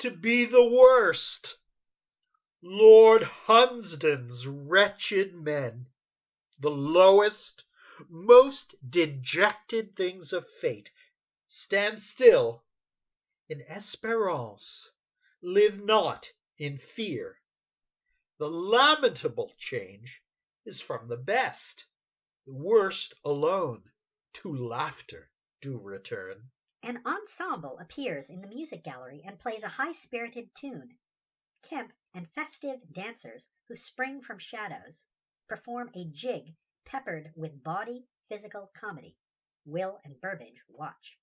To be the worst, Lord Hunsdon's wretched men, the lowest, most dejected things of fate, stand still in espérance, live not in fear. The lamentable change is from the best, the worst alone to laughter do return. An ensemble appears in the music gallery and plays a high-spirited tune. Kemp and festive dancers who spring from shadows perform a jig peppered with bawdy physical comedy. Will and Burbage watch.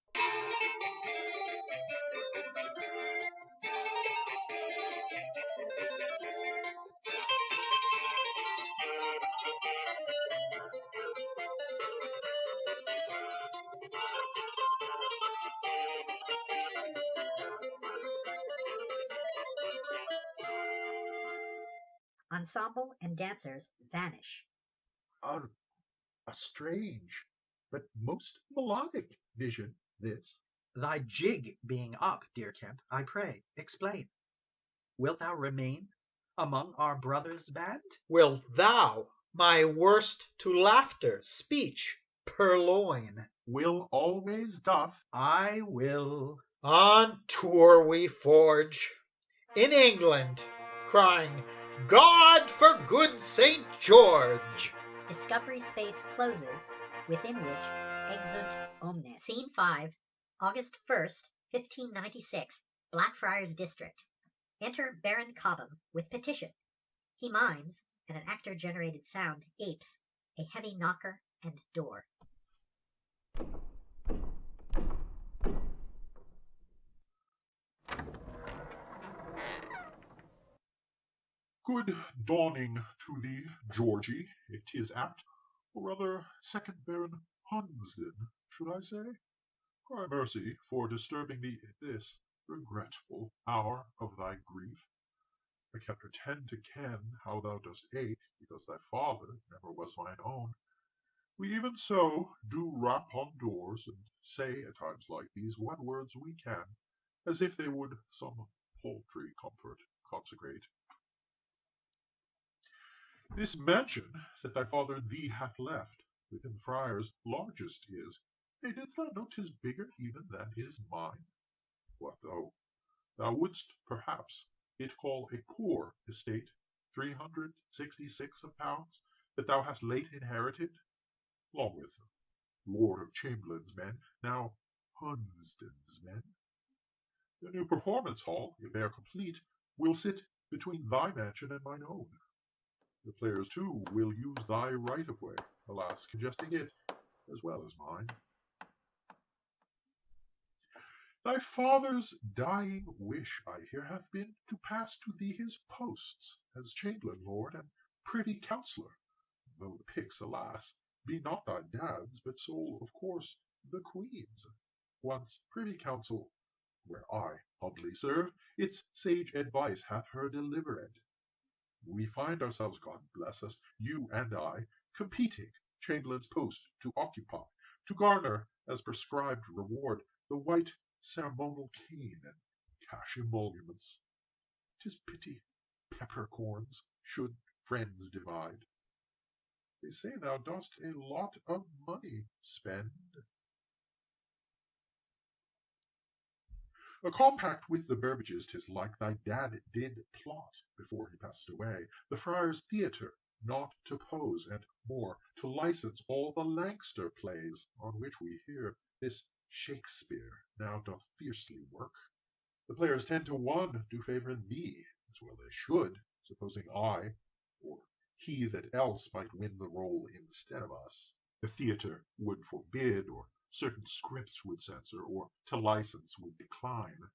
Ensemble and dancers vanish. A strange, but most melodic vision, this. Thy jig being up, dear Kemp, I pray, explain. Wilt thou remain among our brothers' band? Wilt thou, my worst to laughter speech purloin? Will always doth. I will. On tour we forge, in England, crying, God for good St. George! Discovery's face closes, within which exunt omnes. Scene 5, August 1st, 1596, Blackfriars District. Enter Baron Cobham with petition. He mimes, and an actor-generated sound apes, a heavy knocker and door. Good dawning to thee, Georgie, it is apt, or rather second Baron Hunsdon, should I say? Cry mercy for disturbing thee at this regretful hour of thy grief. I can pretend to ken how thou dost ache, because thy father never was mine own. We even so do rap on doors, and say at times like these what words we can, as if they would some paltry comfort consecrate. This mansion that thy father thee hath left, within the friars largest is, nay, didst thou know 'tis bigger even than is mine? What though? Thou wouldst, perhaps, it call a poor estate, 366 of pounds, that thou hast late inherited, along with Lord of Chamberlain's men, now Hunsdon's men. The new performance hall, if e'er complete, will sit between thy mansion and mine own. The players, too, will use thy right-of-way, alas, congesting it as well as mine. Thy father's dying wish, I hear, hath been to pass to thee his posts as Chamberlain Lord and Privy Councillor, though the picks, alas, be not thy dad's, but sole, of course, the Queen's. Once Privy Council, where I humbly serve, its sage advice hath her delivered. We find ourselves, God bless us, you and I, competing Chamberlain's post to occupy, to garner, as prescribed reward, the white ceremonial cane and cash emoluments. 'Tis pity peppercorns should friends divide. They say thou dost a lot of money spend. A compact with the Burbages 'tis like thy dad did plot before he passed away, the Friars' Theatre not to pose, and more, to license all the Lancaster plays, on which we hear this Shakespeare now doth fiercely work. The players 10 to 1 do favour thee, as well they should, supposing I, or he that else might win the role instead of us. The theatre would forbid, or certain scripts would censor, or to license would decline.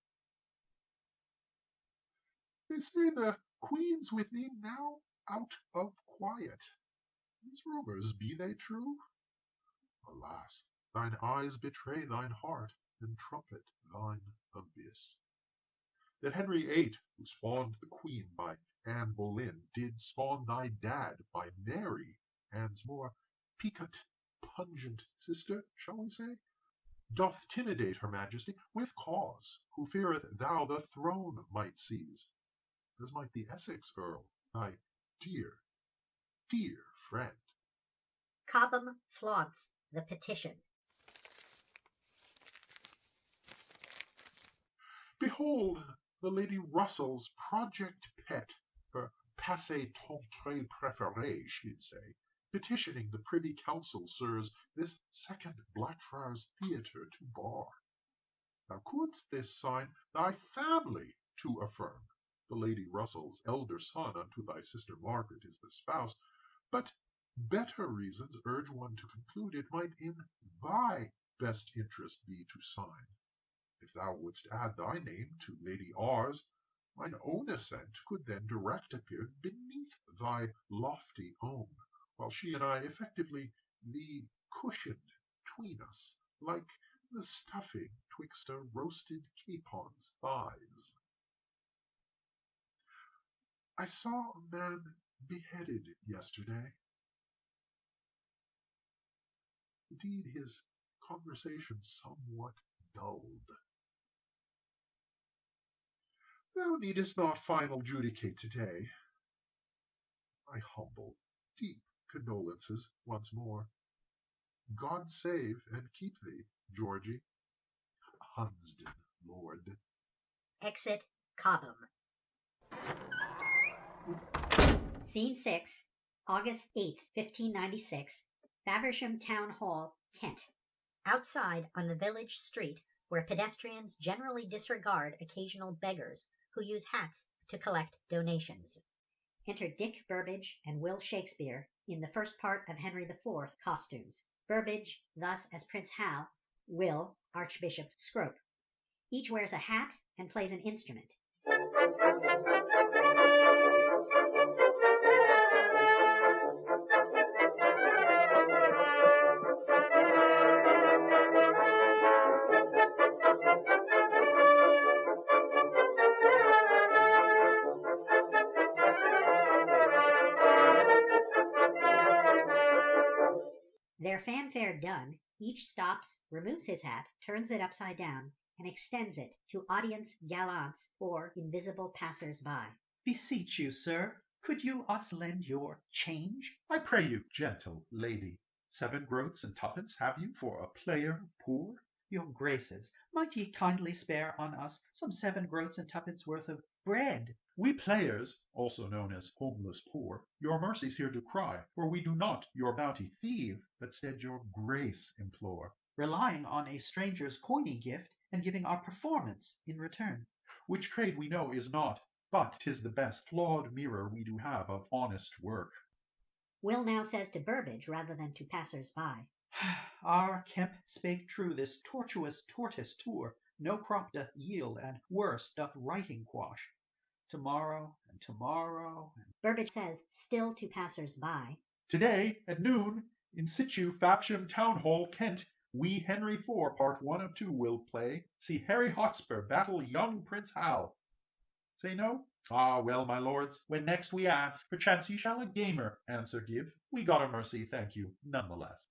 They say the Queen's within now out of quiet. These rumours, be they true? Alas, thine eyes betray thine heart, and trumpet thine abyss. That Henry VIII, who spawned the Queen by Anne Boleyn, did spawn thy dad by Mary, Anne's more piquant, pungent sister, shall we say, doth timidate her Majesty with cause, who feareth thou the throne might seize, as might the Essex Earl, thy dear, dear friend. Cobham flaunts the petition. Behold the Lady Russell's project pet, her passe-tentre préféré, she'd say, petitioning the Privy Council, sirs, this second Blackfriars Theatre to bar. Thou couldst this sign thy family to affirm. The Lady Russell's elder son unto thy sister Margaret is the spouse, but better reasons urge one to conclude it might in thy best interest be to sign. If thou wouldst add thy name to Lady R's, mine own assent could then direct appear beneath thy lofty own, while she and I effectively thee cushioned tween us, like the stuffing twixt a roasted capon's thighs. I saw a man beheaded yesterday. Indeed, his conversation somewhat dulled. Thou needest not final judicate today. My humble, deep condolences once more. God save and keep thee, Georgie, Hunsdon Lord. Exit Cobham. Scene 6, August 8th, 1596, Faversham Town Hall, Kent. Outside on the village street, where pedestrians generally disregard occasional beggars who use hats to collect donations. Enter Dick Burbage and Will Shakespeare in the first part of Henry IV costumes. Burbage thus as Prince Hal, Will Archbishop Scrope. Each wears a hat and plays an instrument. Their fanfare done, each stops, removes his hat, turns it upside down, and extends it to audience gallants or invisible passers-by. Beseech you, sir, could you us lend your change? I pray you, gentle lady, 7 groats and 2pence have you for a player poor? Your graces, might ye kindly spare on us some 7 groats and 2pence worth of bread? We players, also known as homeless poor, your mercies here do cry, for we do not your bounty thieve, but stead your grace implore, relying on a stranger's coiny gift, and giving our performance in return. which trade we know is not, but 'tis the best flawed mirror we do have of honest work. Will now says to Burbage rather than to passers-by, Our Kemp spake true, this tortuous tortoise tour no crop doth yield, and worse doth writing quash. Tomorrow and tomorrow and Burbage says still to passers-by, Today, at noon, in situ Faversham Town Hall, Kent, we Henry IV part 1 of 2 will play. See Harry Hotspur battle young Prince Hal. Say no? Ah, well, my lords, when next we ask, perchance ye shall a gamer answer give. We got a mercy, thank you, none the less.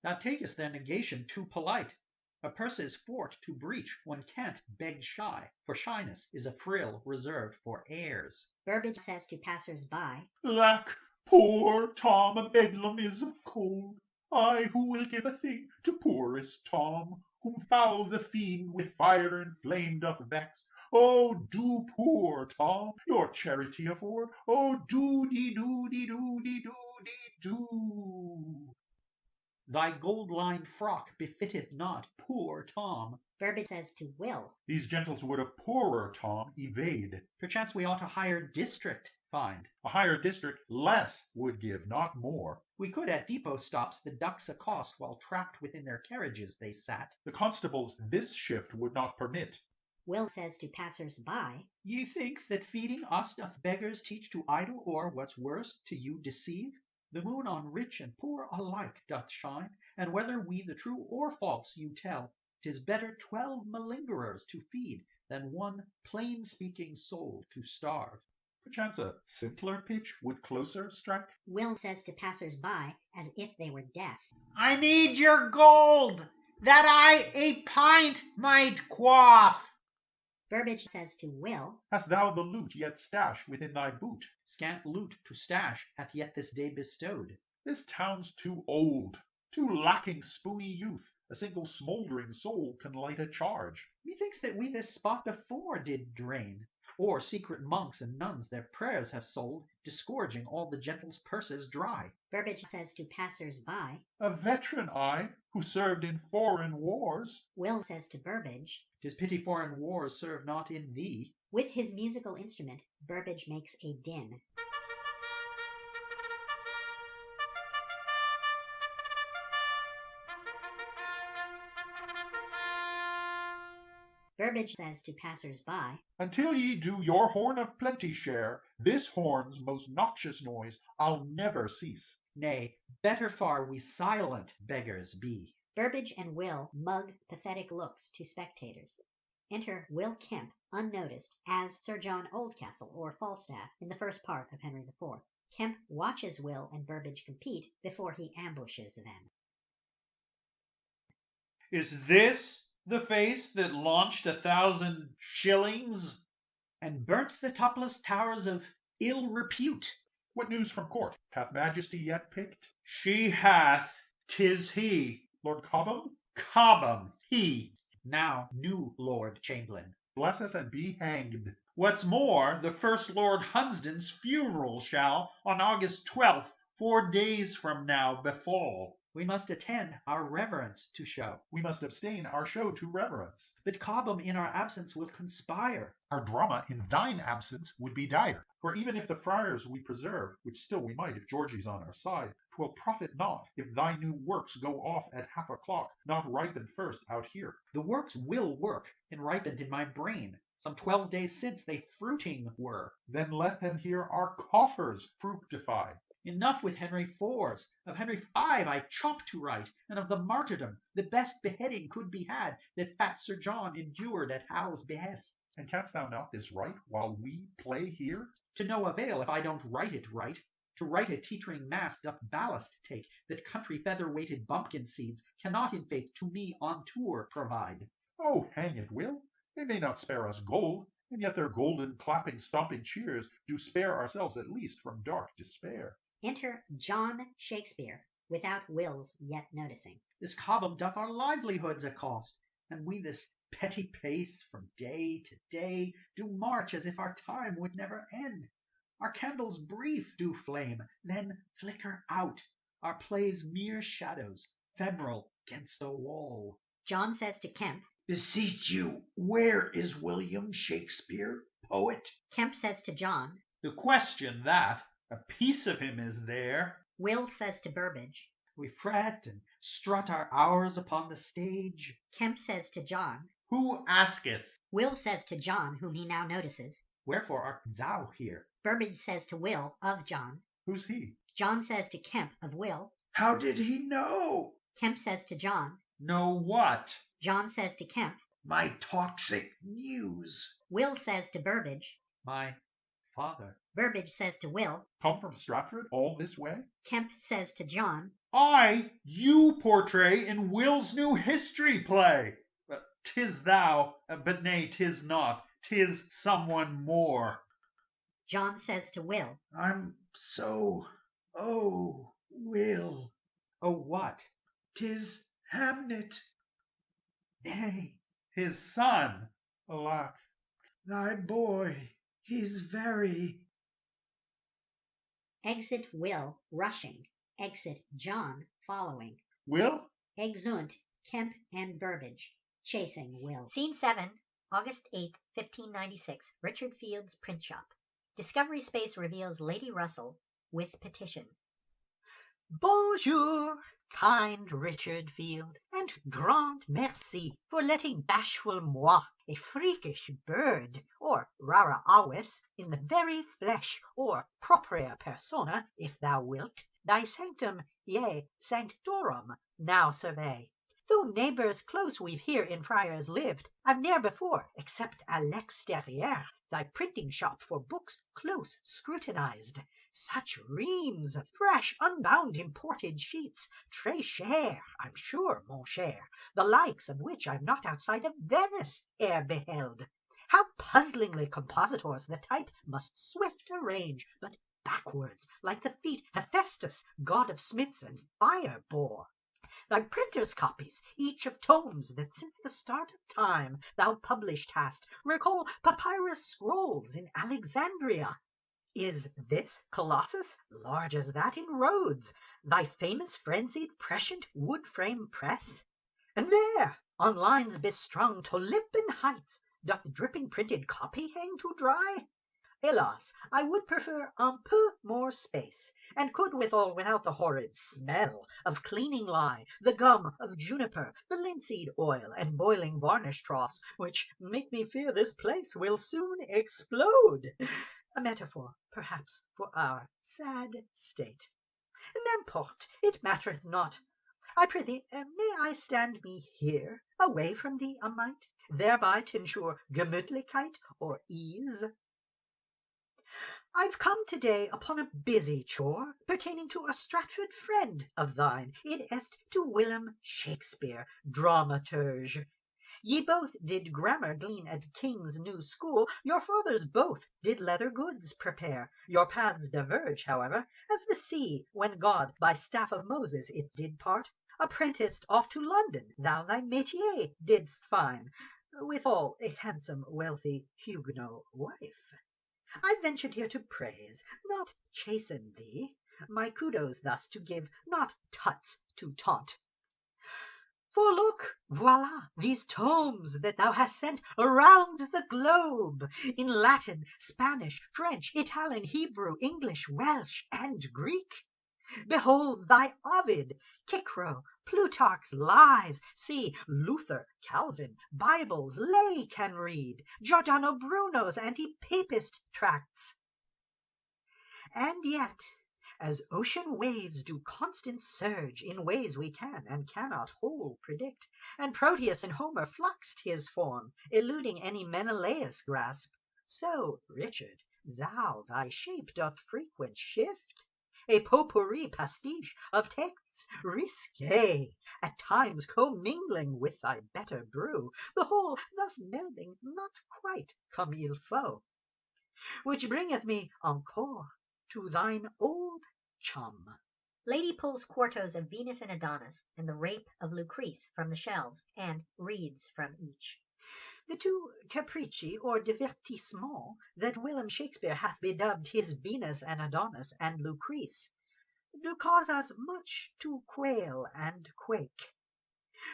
Thou takest their negation too polite. A purse's fort to breach one can't beg shy, for shyness is a frill reserved for heirs. Burbage says to passers-by, Lack, poor Tom a bedlam is of cold. I who will give a thing to poorest Tom, whom foul the fiend with fire inflamed doth vex. Oh, do, poor Tom, your charity afford. Oh, do. Thy gold-lined frock befitteth not poor Tom. Burbage says to Will. These gentles would a poorer Tom evade. Perchance we ought a higher district find. A higher district less would give, not more. We could at depot stops the ducks accost while trapped within their carriages they sat. The constables this shift would not permit. Will says to passers-by. Ye think that feeding us doth beggars teach to idle, or, what's worse, to you deceive? The moon on rich and poor alike doth shine, and whether we the true or false you tell, 'tis better 12 malingerers to feed than one plain-speaking soul to starve. Perchance a simpler pitch would closer strike. Will says to passers-by, as if they were deaf. I need your gold, that I a pint might quaff. Burbage says to Will. Hast thou the loot yet stashed within thy boot? Scant loot to stash hath yet this day bestowed. This town's too old, too lacking spoony youth. A single smouldering soul can light a charge. Methinks that we this spot before did drain, or secret monks and nuns their prayers have sold, disgorging all the gentles' purses dry. Burbage says to passers-by. A veteran I, who served in foreign wars. Will says to Burbage. 'Tis pity foreign wars serve not in thee. With his musical instrument, Burbage makes a din. Burbage says to passers-by. Until ye do your horn of plenty share, this horn's most noxious noise I'll never cease. Nay, better far we silent beggars be. Burbage and Will mug pathetic looks to spectators. Enter Will Kemp, unnoticed, as Sir John Oldcastle or Falstaff in the first part of Henry IV. Kemp watches Will and Burbage compete before he ambushes them. Is this the face that launched 1,000 shillings? And burnt the topless towers of ill repute? What news from court? Hath Majesty yet picked? She hath, 'tis he. Lord Cobham? Cobham, he. Now new Lord Chamberlain. Bless us and be hanged. What's more, the first Lord Hunsdon's funeral shall, on August 12th, 4 days from now, befall. We must attend our reverence to show. We must abstain our show to reverence. But Cobham in our absence will conspire. Our drama in thine absence would be dire. For even if the friars we preserve, which still we might if Georgie's on our side, 'twill profit not if thy new works go off at 1:30, not ripened first out here. The works will work, and ripened in my brain. Some 12 days since they fruiting were. Then let them hear our coffers fructify. Enough with Henry IV's. Of Henry V I chop to write, and of the martyrdom, the best beheading could be had that fat Sir John endured at Hal's behest. And canst thou not this write while we play here? To no avail if I don't write it right. To write a teetering mass doth ballast take, that country feather-weighted bumpkin seeds cannot in faith to me on tour provide. Oh, hang it, Will! They may not spare us gold, and yet their golden, clapping, stomping cheers do spare ourselves at least from dark despair. Enter John Shakespeare, without Will's yet noticing. This Cobham doth our livelihoods accost, and we this petty pace from day to day do march as if our time would never end. Our candles brief do flame, then flicker out, our plays mere shadows, ephemeral 'gainst the wall. John says to Kemp. Beseech you, where is William Shakespeare, poet? Kemp says to John. The question that, a piece of him is there. Will says to Burbage. We fret and strut our hours upon the stage. Kemp says to John. Who asketh? Will says to John, whom he now notices. Wherefore art thou here? Burbage says to Will of John. Who's he? John says to Kemp of Will. How did he know? Kemp says to John. Know what? John says to Kemp. My toxic news. Will says to Burbage. My father. Burbage says to Will. Come from Stratford all this way? Kemp says to John. You portray in Will's new history play. 'Tis thou, but nay, 'tis not. 'Tis someone more. John says to Will. I'm so, Will. Oh, what? 'Tis Hamnet, Nay, his son. Alack, thy boy. He's very. Exit Will, rushing. Exit John, following. Will? Exeunt Kemp and Burbage, chasing Will. Scene 7, August 8th, 1596, Richard Field's print shop. Discovery Space reveals Lady Russell with petition. Bonjour, kind Richard Field, and grand merci for letting bashful moi, a freakish bird, or rara avis, in the very flesh, or propria persona, if thou wilt, thy sanctum, yea, sanctorum, now survey. Though neighbours close we've here in Friars lived, I've ne'er before, except à l'extérieur, thy printing shop for books close scrutinized. Such reams, fresh, unbound, imported sheets, très cher, I'm sure, mon cher, the likes of which I've not outside of Venice e'er beheld. How puzzlingly compositors the type must swift arrange, but backwards, like the feet Hephaestus, god of smiths, and fire bore. Thy printer's copies, each of tomes that since the start of time thou published hast, recall papyrus scrolls in Alexandria. Is this Colossus large as that in Rhodes, thy famous frenzied prescient wood frame press? And there, on lines bestrung to Olympian heights, doth dripping printed copy hang to dry? Hélas, I would prefer un peu more space, and could withal without the horrid smell of cleaning lye, the gum of juniper, the linseed oil, and boiling varnish troughs, which make me fear this place will soon explode. A metaphor, perhaps, for our sad state. N'importe, it mattereth not. I prithee, may I stand me here, away from thee a mite, thereby t'ensure gemütlichkeit or ease? I've come to-day upon a busy chore, pertaining to a Stratford friend of thine, id est to Willem Shakespeare, dramaturge. Ye both did grammar glean at King's New School, your fathers both did leather goods prepare. Your paths diverge, however, as the sea, when God by staff of Moses it did part. Apprenticed off to London, thou thy métier didst find, withal a handsome, wealthy Huguenot wife. I ventured here to praise, not chasten thee, my kudos thus to give, not tuts to taunt. For look, voila, these tomes that thou hast sent around the globe, in Latin, Spanish, French, Italian, Hebrew, English, Welsh, and Greek. Behold thy Ovid, Cicero, Plutarch's Lives, see, Luther, Calvin, Bibles, lay can read, Giordano Bruno's anti-papist tracts. And yet, as ocean waves do constant surge in ways we can and cannot whole predict, and Proteus in Homer fluxed his form, eluding any Menelaus grasp, so, Richard, thou thy shape doth frequent shift, a potpourri pastiche of texts risque, at times commingling with thy better brew, the whole thus melding not quite comme il faut. Which bringeth me encore to thine old chum. Lady pulls quartos of Venus and Adonis and the Rape of Lucrece from the shelves, and reads from each. The two capricci or divertissements that Willem Shakespeare hath bedubbed his Venus and Adonis and Lucrece do cause us much to quail and quake.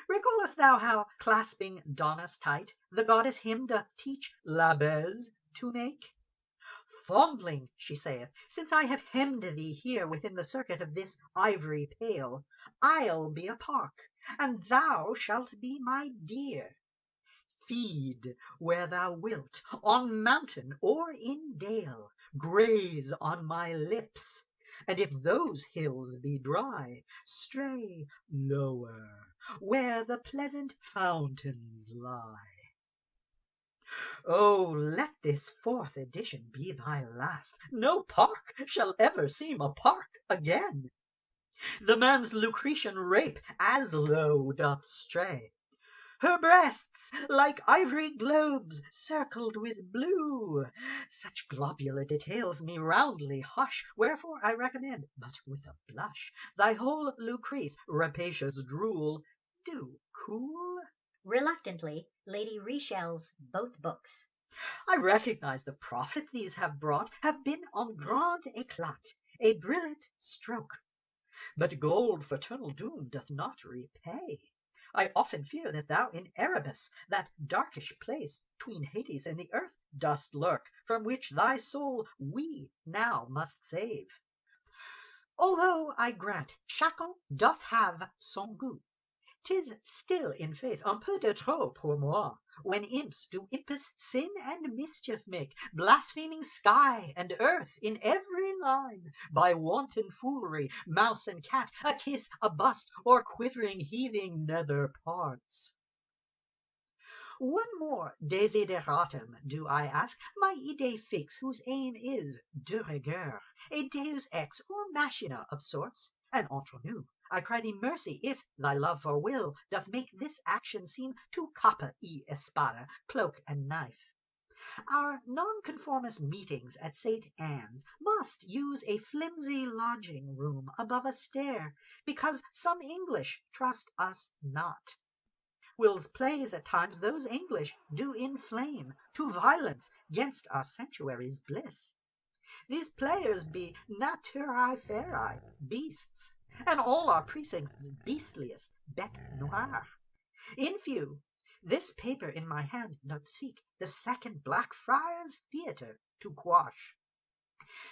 Recallest thou how, clasping Daunus tight, the goddess him doth teach la baise to make? Fondling, she saith, since I have hemmed thee here within the circuit of this ivory pale, I'll be a park, and thou shalt be my deer. Feed where thou wilt, on mountain or in dale, graze on my lips, and if those hills be dry, stray lower, where the pleasant fountains lie. Oh, let this 4th edition be thy last. No park shall ever seem a park again. The man's Lucretian rape as low doth stray. her breasts like ivory globes circled with blue. Such globular details me roundly hush, wherefore I recommend, but with a blush, thy whole Lucrece, rapacious drool, do cool. Reluctantly, Lady reshelves both books. I recognize the profit these have brought, have been en grand éclat, a brilliant stroke. But gold fraternal doom doth not repay. I often fear that thou in Erebus, that darkish place 'tween Hades and the earth, dost lurk, from which thy soul we now must save. Although I grant Chacun doth have son goût, 'tis still in faith un peu de trop pour moi, when imps do impish sin and mischief make, blaspheming sky and earth in every line, by wanton foolery, mouse and cat, a kiss, a bust, or quivering heaving nether parts. One more desideratum do I ask, my idée fixe, whose aim is de rigueur, a deus ex or machina of sorts, and entre nous, I cry thee mercy if thy love for Will doth make this action seem to capa y espada, cloak and knife. Our nonconformist meetings at St. Anne's must use a flimsy lodging room above a stair, because some English trust us not. Will's plays at times those English do inflame to violence 'gainst our sanctuary's bliss. These players be naturae ferae, beasts, and all our precincts beastliest bête noire. In few, this paper in my hand doth seek the second Blackfriars Theatre to quash.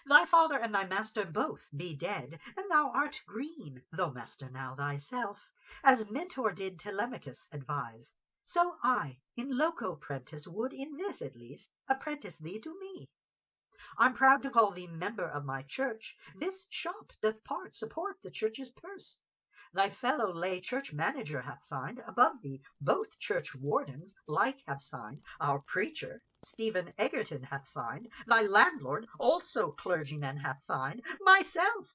Thy father and thy master both be dead, and thou art green, though master now thyself, as Mentor did Telemachus advise. So I in loco prentice would, in this at least, apprentice thee to me. I'm proud to call thee member of my church. This shop doth part support the church's purse. Thy fellow lay church manager hath signed, above thee both church wardens like have signed, our preacher, Stephen Egerton, hath signed, thy landlord, also clergyman, hath signed, myself,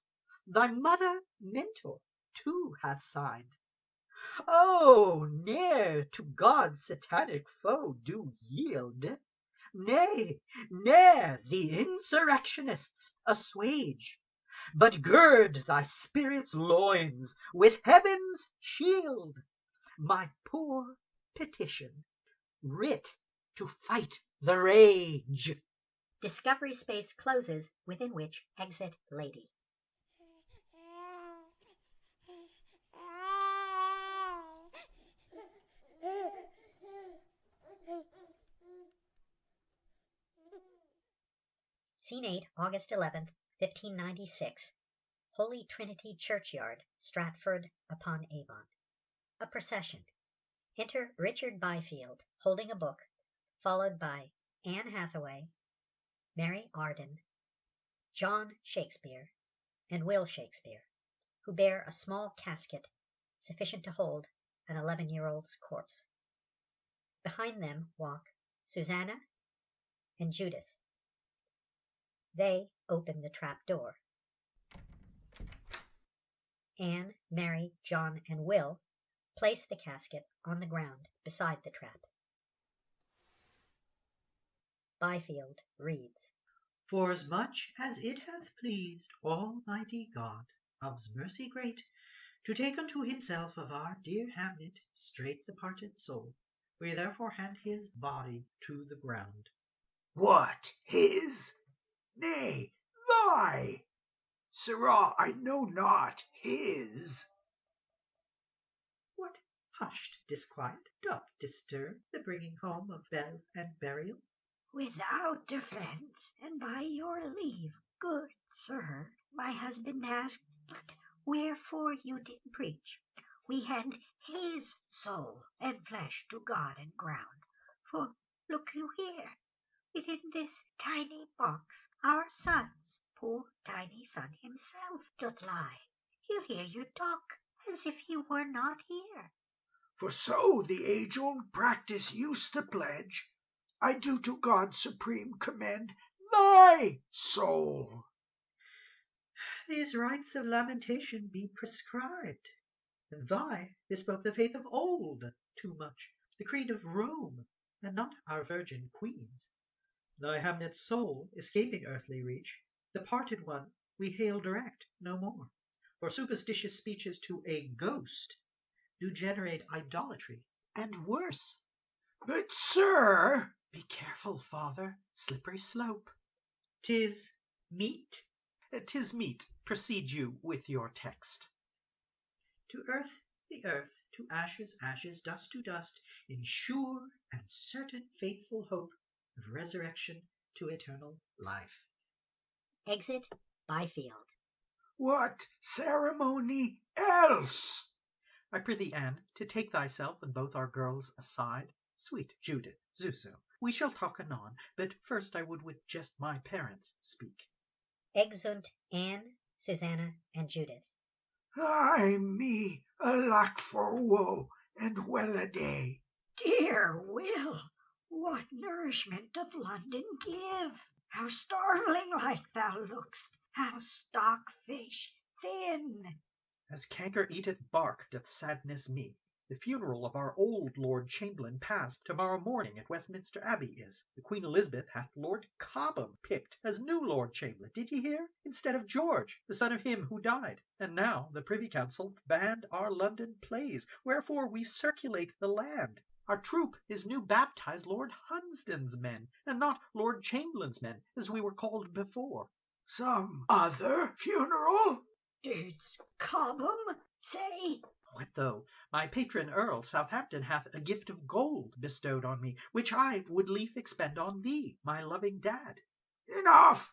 thy mother Mentor, too, hath signed. Oh, ne'er to God's satanic foe do yield. Nay, ne'er the insurrectionists assuage, but gird thy spirit's loins with heaven's shield. My poor petition, writ to fight the rage. Discovery space closes, within which exit Lady. Scene 8, August 11th, 1596. Holy Trinity Churchyard, Stratford upon Avon. A procession. Enter Richard Byfield, holding a book, followed by Anne Hathaway, Mary Arden, John Shakespeare, and Will Shakespeare, who bear a small casket sufficient to hold an 11-year-old's corpse. Behind them walk Susanna and Judith. They open the trap door. Anne, Mary, John, and Will place the casket on the ground beside the trap. Byfield reads, Forasmuch as it hath pleased Almighty God, of's mercy great, to take unto himself of our dear Hamlet straight the parted soul, we therefore hand his body to the ground. What, his? Nay, thy! Sirrah, I know not his. What hushed disquiet doth disturb the bringing home of bell and burial? Without defence, and by your leave, good sir, my husband asked, but wherefore you did preach, we hand his soul and flesh to God and ground. For look you here, within this tiny box, our son's poor tiny son himself doth lie. He'll hear you talk, as if he were not here. For so the age-old practice used to pledge, I do to God supreme commend thy soul. These rites of lamentation be prescribed. Thy bespoke the faith of old too much, the creed of Rome, and not our virgin queen's. Thy Hamlet's soul, escaping earthly reach, the parted one we hail direct no more. For superstitious speeches to a ghost do generate idolatry, and worse. But, sir, Be careful, father, slippery slope. 'Tis meet. 'Tis meet. Proceed you with your text. To earth the earth, to ashes ashes, dust to dust, in sure and certain faithful hope of resurrection to eternal life. Exit Byfield. what ceremony else? I prithee, Anne, to take thyself and both our girls aside. Sweet Judith, Zuso, we shall talk anon, but first I would with just my parents speak. Exeunt Anne, Susanna, and Judith. Ay me, alack for woe, and well a day. Dear Will, what nourishment doth London give? How starveling like thou look'st, how stock-fish thin! As canker eateth bark doth sadness me. The funeral of our old Lord Chamberlain passed to-morrow morning at Westminster Abbey is. The Queen Elizabeth hath Lord Cobham picked as new Lord Chamberlain, did ye hear? Instead of George, the son of him who died. And now the Privy Council banned our London plays, wherefore we circulate the land. Our troop is new baptized Lord Hunsdon's men, and not Lord Chamberlain's men, as we were called before. Some other funeral? Didst Cobham say? What though? My patron Earl Southampton hath a gift of gold bestowed on me, which I would lief expend on thee, my loving dad. Enough!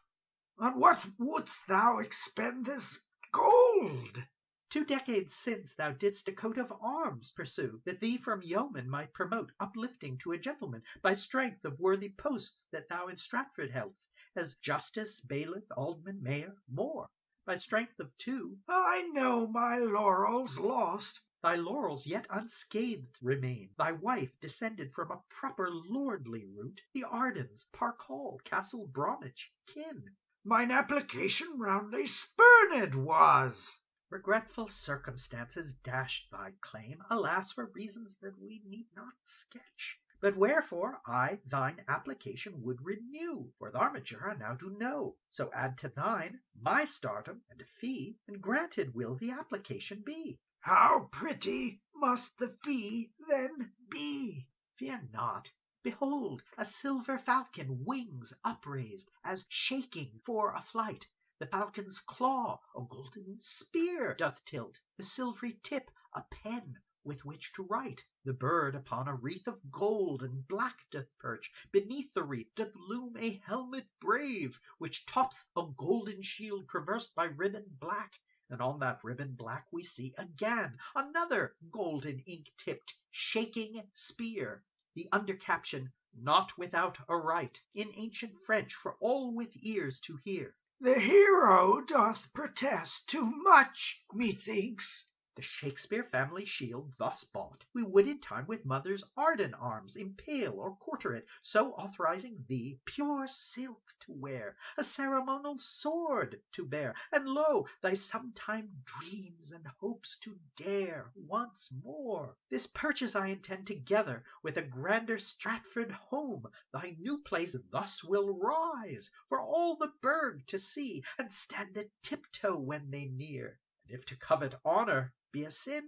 On what wouldst thou expend this gold? 2 decades since thou didst a coat of arms pursue, that thee from yeoman might promote, uplifting to a gentleman, by strength of worthy posts that thou in Stratford heldst, as justice, bailiff, alderman, mayor, more. By strength of 2, I know my laurels lost. thy laurels yet unscathed remain. Thy wife descended from a proper lordly root, the Ardens, Park Hall, Castle Bromwich, kin. Mine application roundly spurned was. Regretful circumstances dashed thy claim, alas, for reasons that we need not sketch. But wherefore I thine application would renew, for th' armature I now do know. So add to thine my stardom and a fee, and granted will the application be. How pretty must the fee then be? Fear not. Behold, a silver falcon, wings upraised, as shaking for a flight. The falcon's claw a golden spear doth tilt, the silvery tip a pen with which to write. The bird upon a wreath of gold and black doth perch. Beneath the wreath doth loom a helmet brave, which topp'th a golden shield traversed by ribbon black. And on that ribbon black we see again another golden ink-tipped, shaking spear. The undercaption, not without a right, in ancient French for all with ears to hear. The hero doth protest too much, methinks. The Shakespeare family shield thus bought, we would in time with mother's Arden arms impale or quarter it, so authorizing thee pure silk to wear, a ceremonial sword to bear, and lo, thy sometime dreams and hopes to dare once more. This purchase I intend together with a grander Stratford home. Thy new place thus will rise, for all the burg to see, and stand a tiptoe when they near. And if to covet honor be a sin,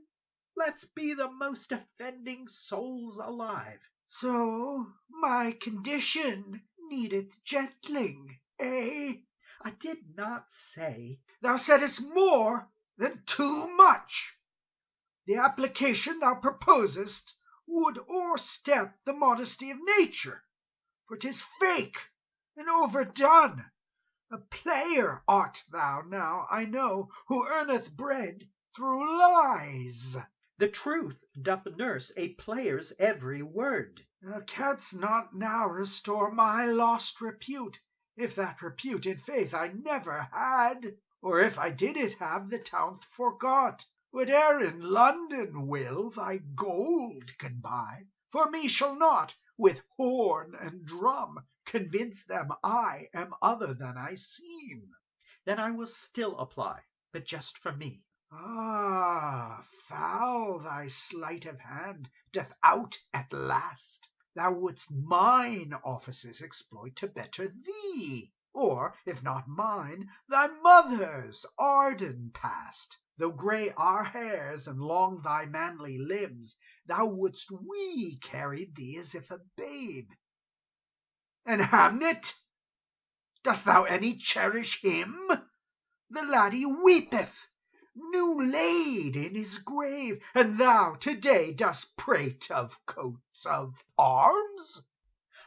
let's be the most offending souls alive. So my condition needeth gentling, eh? I did not say. Thou saidst more than too much. The application thou proposest would o'erstep the modesty of nature, for 'tis fake and overdone. A player art thou now, I know, who earneth bread through lies. The truth doth nurse a player's every word. Thou canst not now restore my lost repute, if that repute in faith I never had, or if I did it have, the town'th forgot. Whate'er in London will thy gold can buy, for me shall not, with horn and drum, convince them I am other than I seem. Then I will still apply, but just for me. Ah, foul thy sleight of hand doth out at last. Thou wouldst mine offices exploit to better thee, or, if not mine, thy mother's Arden past. Though grey our hairs and long thy manly limbs, thou wouldst we carried thee as if a babe. And Hamnet, dost thou any cherish him? The laddie weepeth, new laid in his grave, and thou to-day dost prate of coats of arms?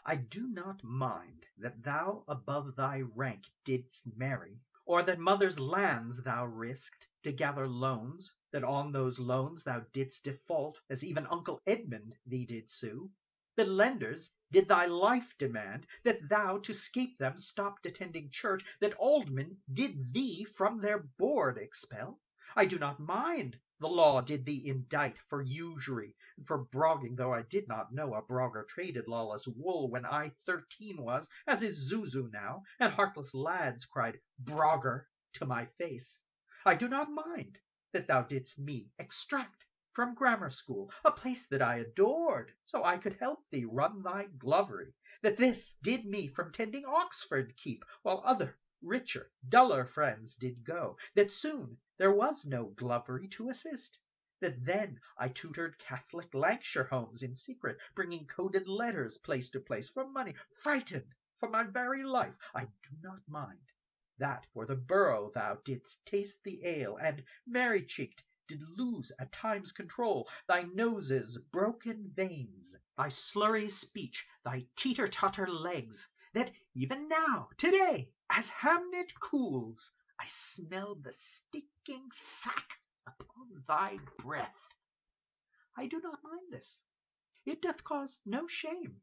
I do not mind that thou above thy rank didst marry, or that mother's lands thou risked to gather loans, that on those loans thou didst default, as even Uncle Edmund thee did sue, that lenders did thy life demand, that thou to scape them stopped attending church, that aldermen did thee from their board expel. I do not mind the law did thee indict for usury, and for brogging, though I did not know a brogger traded lawless wool when I 13 was, as is Zuzu now, and heartless lads cried brogger to my face. I do not mind that thou didst me extract from grammar school, a place that I adored, so I could help thee run thy glovery, that this did me from tending Oxford keep, while other richer, duller friends did go, that soon there was no glovery to assist, that then I tutored Catholic Lancashire homes in secret, bringing coded letters place to place for money, frightened for my very life. I do not mind that for the borough thou didst taste the ale, and merry-cheeked did lose at times control, thy nose's broken veins, thy slurry speech, thy teeter-totter legs, that even now, to-day, as Hamnet cools, I smell the stinking sack upon thy breath. I do not mind this. It doth cause no shame.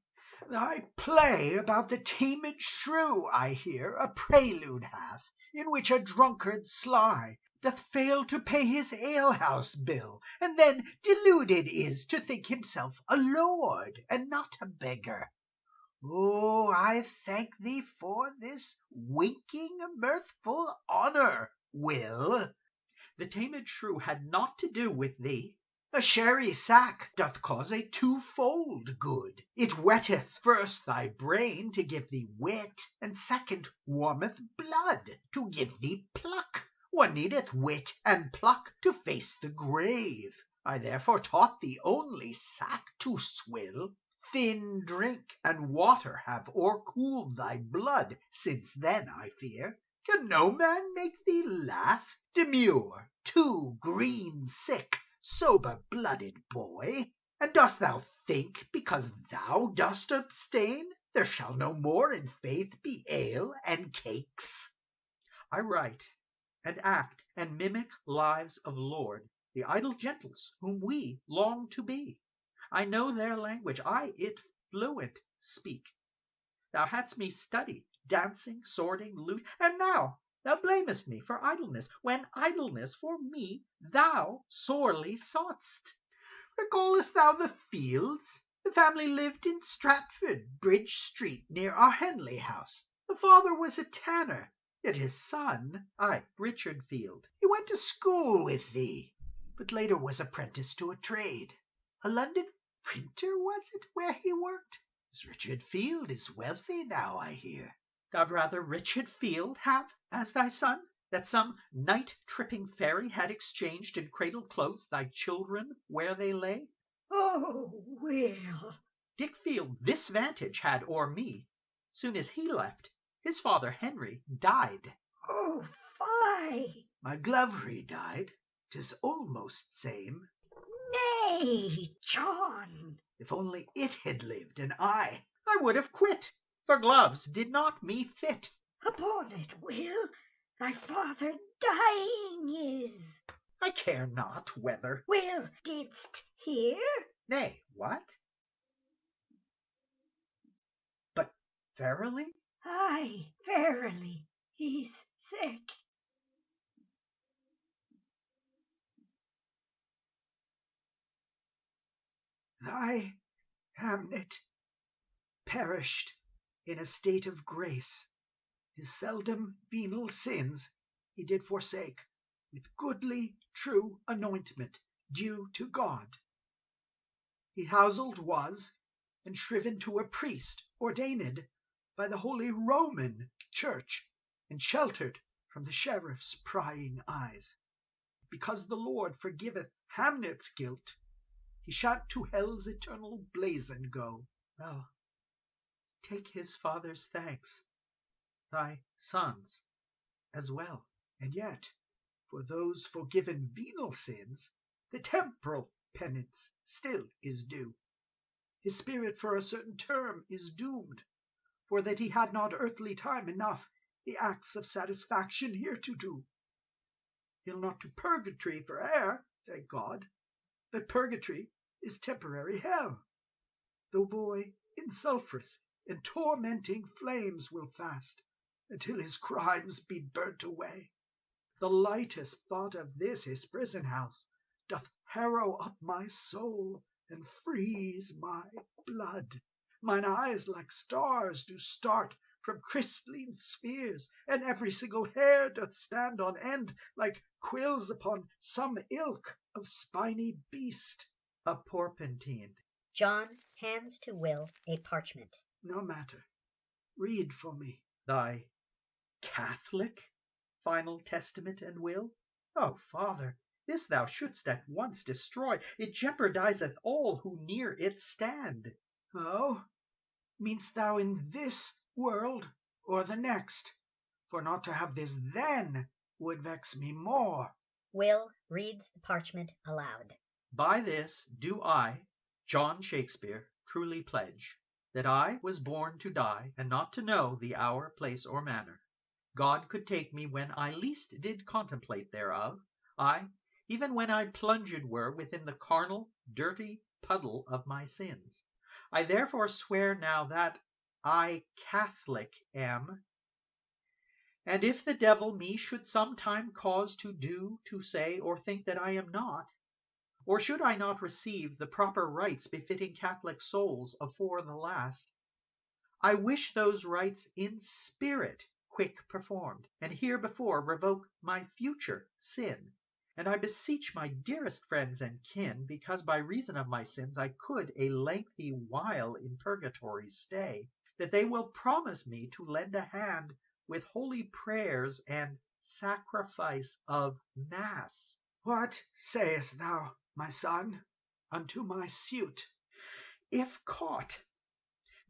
Thy play about the tamed shrew, I hear, a prelude hath, in which a drunkard sly doth fail to pay his alehouse bill, and then deluded is to think himself a lord, and not a beggar. Oh, I thank thee for this winking mirthful honour, Will. The tamed shrew had naught to do with thee. A sherry sack doth cause a twofold good. It wetteth first thy brain to give thee wit, and second warmeth blood to give thee pluck. One needeth wit and pluck to face the grave. I therefore taught thee only sack to swill. Thin drink and water have o'ercooled thy blood since then, I fear. Can no man make thee laugh? Demure, too green sick, sober-blooded boy. And dost thou think, because thou dost abstain, there shall no more in faith be ale and cakes? I write and act and mimic lives of lord, the idle gentles whom we long to be. I know their language, I it fluent speak. Thou hadst me study dancing, swording, lute, and now thou blamest me for idleness, when idleness for me thou sorely soughtst. Recallest thou the Fields? The family lived in Stratford, Bridge Street, near our Henley house. The father was a tanner, yet his son, Richard Field, he went to school with thee, but later was apprenticed to a trade. A London printer, was it, where he worked? This Richard Field is wealthy now, I hear. Thou'd rather Richard Field have as thy son, that some night-tripping fairy had exchanged in cradle-clothes thy children where they lay? Oh, Will. Dick Field this vantage had o'er me. Soon as he left, his father Henry died. Oh, fie. My Glovery died. 'Tis almost same. Nay, John. If only it had lived, and I would have quit, for gloves did not me fit. Upon it, Will, thy father dying is. I care not whether. Will, didst hear? Nay, what? But verily? Aye, verily, he's sick. Thy Hamnet perished in a state of grace. His seldom venal sins he did forsake. with goodly true anointment due to God. He houseled was, and shriven to a priest ordained by the Holy Roman Church, and sheltered from the sheriff's prying eyes. Because the Lord forgiveth Hamnet's guilt, he shan't to hell's eternal blazon go. Well, take his father's thanks, thy son's as well. And yet, for those forgiven venal sins, the temporal penance still is due. His spirit for a certain term is doomed, for that he had not earthly time enough the acts of satisfaction here to do. He'll not to purgatory for e'er, thank God, but purgatory is temporary hell. The boy in sulphurous and tormenting flames will fast, until his crimes be burnt away. The lightest thought of this his prison house doth harrow up my soul, and freeze my blood. Mine eyes like stars do start from crystalline spheres, and every single hair doth stand on end like quills upon some ilk of spiny beast. A porpentine. John hands to Will a parchment. No matter. Read for me. Thy Catholic final testament and will? Oh, Father, this thou shouldst at once destroy. It jeopardizeth all who near it stand. Oh, mean'st thou in this world or the next? For not to have this then would vex me more. Will reads the parchment aloud. By this do I, John Shakespeare, truly pledge, that I was born to die, and not to know the hour, place, or manner. God could take me when I least did contemplate thereof, I, even when I plunged were within the carnal, dirty puddle of my sins. I therefore swear now that I Catholic am, and if the devil me should some time cause to do, to say, or think that I am not, or should I not receive the proper rites befitting Catholic souls afore the last, I wish those rites in spirit quick performed, and herebefore revoke my future sin. And I beseech my dearest friends and kin, because by reason of my sins I could a lengthy while in purgatory stay, that they will promise me to lend a hand with holy prayers and sacrifice of mass. What sayest thou, my son, unto my suit? If caught,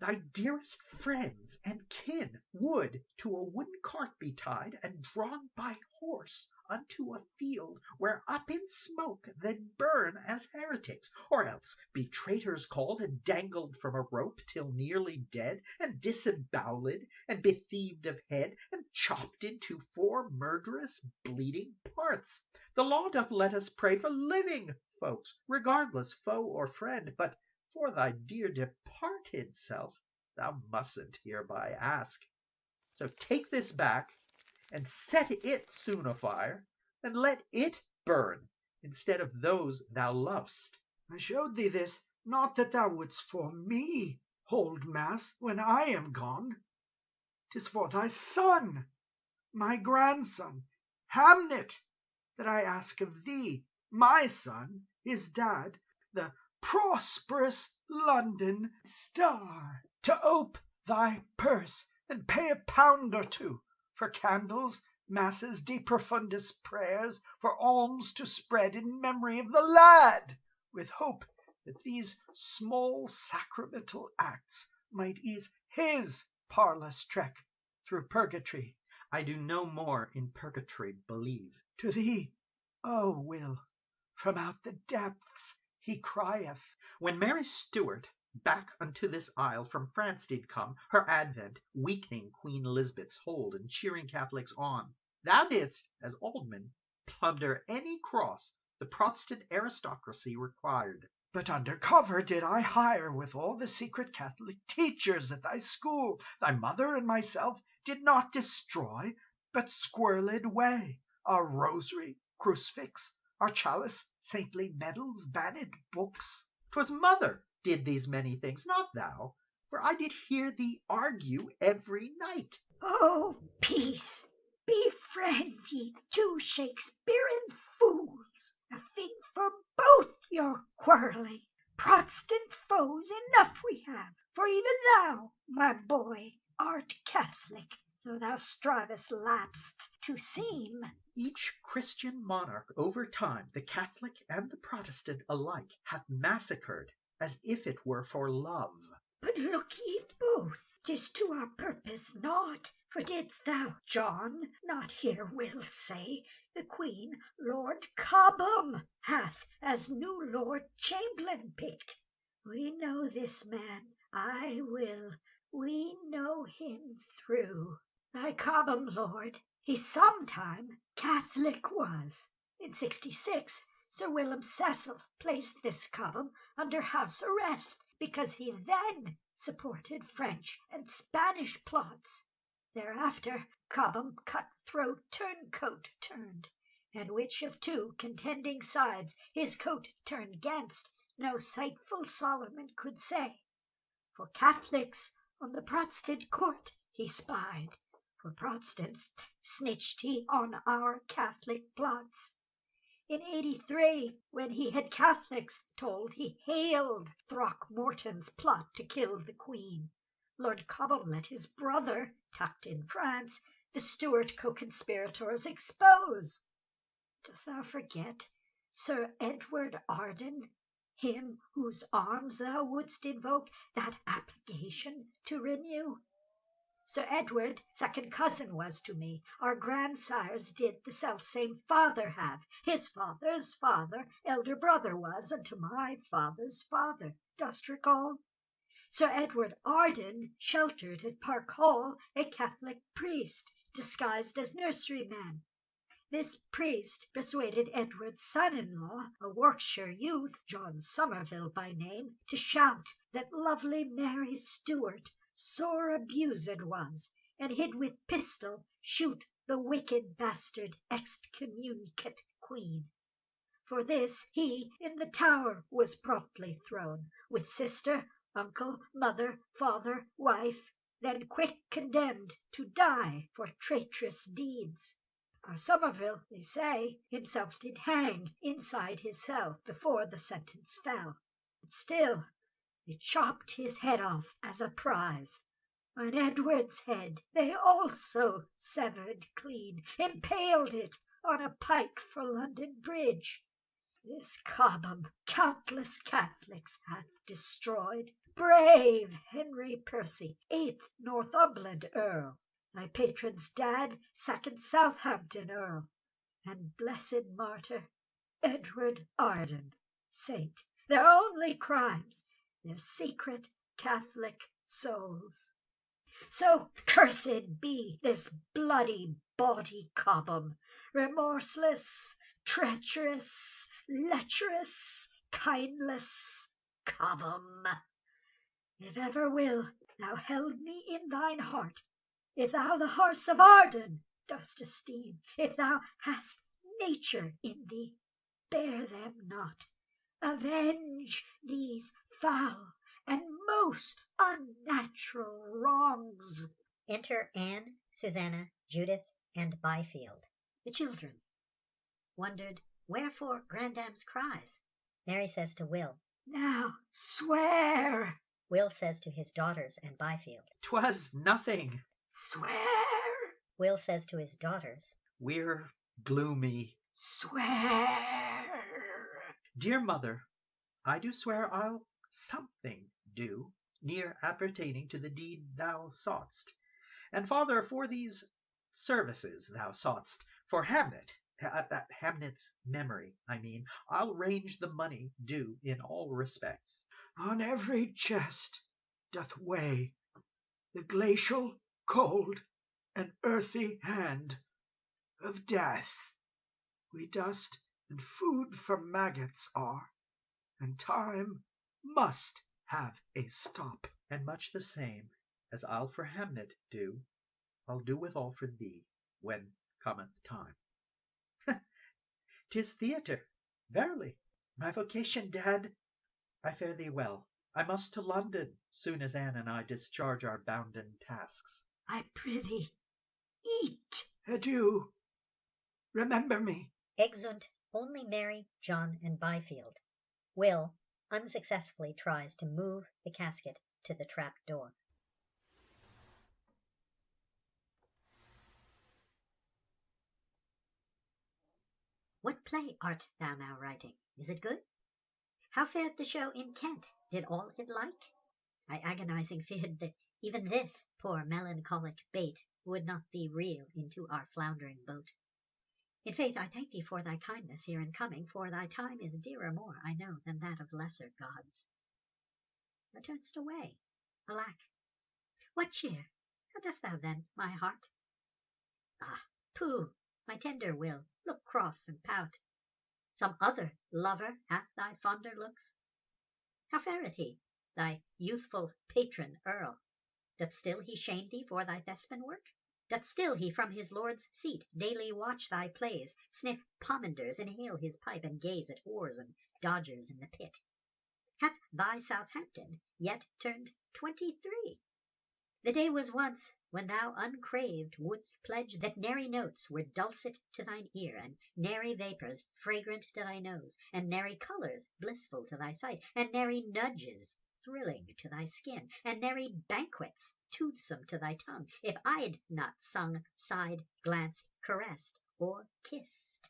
thy dearest friends and kin would to a wooden cart be tied, and drawn by horse unto a field, where up in smoke they'd burn as heretics, or else be traitors called, and dangled from a rope till nearly dead, and disembowelled, and bethieved of head, and chopped into 4 murderous bleeding parts. The law doth let us pray for living folks, regardless foe or friend, but for thy dear departed self thou mustn't hereby ask. So take this back, and set it soon afire, and let it burn, instead of those thou lovest. I showed thee this, not that thou wouldst for me hold mass when I am gone. 'Tis for thy son, my grandson, Hamnet, that I ask of thee, my son, his dad, the prosperous London Star, to ope thy purse and pay £1 or 2 for candles, masses, de profundis prayers, for alms to spread in memory of the lad, with hope that these small sacramental acts might ease his parlous trek through purgatory. I do no more in purgatory believe. To thee, O Will, from out the depths he crieth. When Mary Stuart back unto this isle from France did come, her advent weakening Queen Elizabeth's hold, and cheering Catholics on, thou didst, as Alderman, plunder any cross the Protestant aristocracy required. But under cover did I hire with all the secret Catholic teachers at thy school. Thy mother and myself did not destroy, but squirreled away our rosary, crucifix, our chalice, saintly medals, banned books. 'Twas mother did these many things, not thou, for I did hear thee argue every night. Oh, peace, Be friends, ye two Shakespearean fools, a thing for both your quarrelling. Protestant foes enough we have, for even thou, my boy, art Catholic, though thou strivest lapsed to seem. Each Christian monarch over time, the Catholic and the Protestant alike, hath massacred, as if it were for love. But look ye both, 'tis to our purpose naught. For didst thou, John, not hear Will say, the Queen Lord Cobham hath as new Lord Chamberlain picked? We know this man, I will, we know him through. Thy Cobham, Lord, he sometime Catholic was. In 66 Sir William Cecil placed this Cobham under house arrest, because he then supported French and Spanish plots. Thereafter Cobham cut-throat turncoat turned, and which of two contending sides his coat turned 'gainst, no sightful Solomon could say. For Catholics on the Protestant court he spied, for Protestants snitched he on our Catholic plots. In 83, when he had Catholics told, he hailed Throckmorton's plot to kill the Queen. Lord Cobham let his brother, tucked in France, the Stuart co-conspirators expose. Dost thou forget Sir Edward Arden, him whose arms thou wouldst invoke that application to renew? Sir Edward second cousin was to me. Our grandsires did the selfsame father have. His father's father elder brother was unto my father's father. Dost recall? Sir Edward Arden sheltered at Park Hall a Catholic priest, disguised as nurseryman. This priest persuaded Edward's son-in-law, a Warwickshire youth, John Somerville by name, to shout that lovely Mary Stuart sore abused was, and hid with pistol shoot the wicked bastard excommunicate queen. For this he in the Tower was promptly thrown, with sister, uncle, mother, father, wife, then quick condemned to die for traitorous deeds. Our Somerville, they say, himself did hang inside his cell before the sentence fell. But still they chopped his head off as a prize. On Edward's head they also severed clean, impaled it on a pike for London Bridge. This Cobham countless Catholics hath destroyed. Brave Henry Percy, 8th Northumberland Earl, thy patron's dad, 2nd Southampton Earl, and blessed martyr Edward Arden, saint, their only crimes, their secret Catholic souls. So cursed be this bloody bawdy Cobham, remorseless, treacherous, lecherous, kindless Cobham. If ever, Will, thou held me in thine heart, if thou the horse of Arden dost esteem, if thou hast nature in thee, bear them not. Avenge these foul and most unnatural wrongs. Enter Anne, Susanna, Judith, and Byfield. The children wondered wherefore Grandam's cries. Mary says to Will. Now swear. Will says to his daughters and Byfield. 'Twas nothing. Swear. Will says to his daughters. We're gloomy. Swear. Dear mother, I do swear I'll something do, near appertaining to the deed thou soughtst. And father, for these services thou soughtst, for Hamnet, Hamnet's memory, I mean, I'll range the money due in all respects. On every chest doth weigh the glacial, cold, and earthy hand of death. We dust and food for maggots are, and time must have a stop. And much the same as I'll for Hamnet do, I'll do withal for thee, when cometh time. 'Tis theatre, verily, my vocation, Dad. I fare thee well. I must to London, soon as Anne and I discharge our bounden tasks. I prithee, eat. Adieu. Remember me. Exeunt only Mary, John, and Byfield. Will unsuccessfully tries to move the casket to the trap door. What play art thou now writing? Is it good? How fared the show in Kent? Did all it like? I agonizing feared that even this poor melancholic bait would not be real into our floundering boat. In faith, I thank thee for thy kindness here in coming, for thy time is dearer more, I know, than that of lesser gods. Thou turn'st away. Alack! What cheer? How dost thou then, my heart? Ah, pooh! My tender Will, look cross and pout. Some other lover hath thy fonder looks. How fareth he, thy youthful patron Earl? Doth still he shame thee for thy Thespian work? Doth still he from his lord's seat daily watch thy plays, sniff pomanders, inhale his pipe, and gaze at whores and dodgers in the pit? Hath thy Southampton yet turned 23? The day was once when thou uncraved wouldst pledge that nary notes were dulcet to thine ear, and nary vapours fragrant to thy nose, and nary colours blissful to thy sight, and nary nudges thrilling to thy skin, and nary banquets toothsome to thy tongue, if I'd not sung, sighed, glanced, caressed, or kissed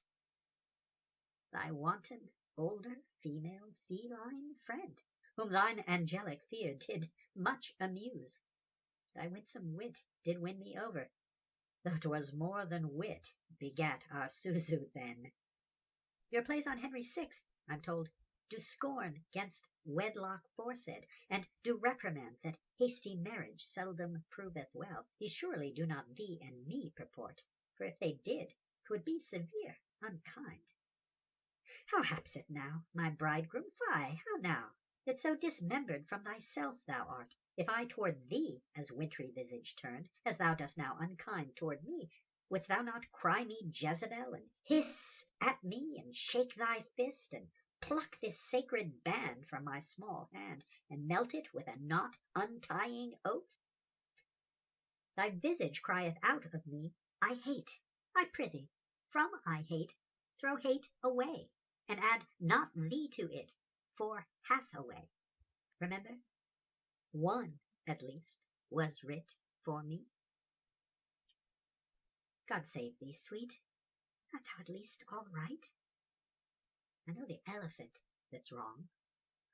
thy wanton, older, female, feline friend, whom thine angelic fear did much amuse. Thy winsome wit did win me over, though 'twas more than wit begat our Suzu then. Your plays on Henry VI, I'm told, do scorn 'gainst wedlock foresaid, and do reprimand that hasty marriage seldom proveth well. These surely do not thee and me purport, for if they did, 'twould be severe, unkind. How haps it now, my bridegroom? Fie, how now, that so dismembered from thyself thou art? If I toward thee as wintry visage turned, as thou dost now unkind toward me, wouldst thou not cry me Jezebel, and hiss at me, and shake thy fist, and pluck this sacred band from my small hand, and melt it with a not untying oath? Thy visage crieth out of me, I hate. I prithee, from I hate, throw hate away, and add not thee to it, for hath away. Remember, one at least was writ for me. God save thee, sweet. Art thou at least all right? I know the elephant that's wrong.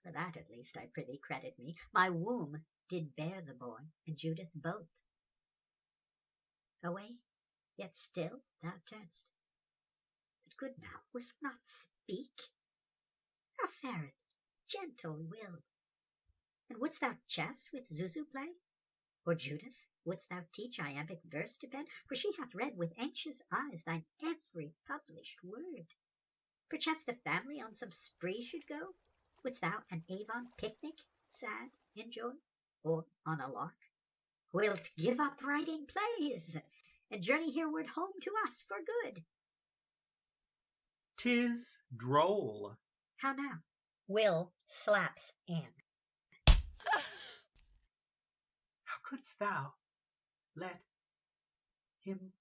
For that at least, I prithee, credit me. My womb did bear the boy and Judith both. Away, yet still thou turn'st. But good now, wilt not speak? How fareth gentle Will? And wouldst thou chess with Zuzu play? Or Judith, wouldst thou teach iambic verse to pen? For she hath read with anxious eyes thine every published word. Perchance the family on some spree should go? Wouldst thou an Avon picnic sad enjoy? Or on a lark? Wilt give up writing plays, and journey hereward home to us for good? 'Tis droll. How now? Will slaps Anne. How couldst thou let him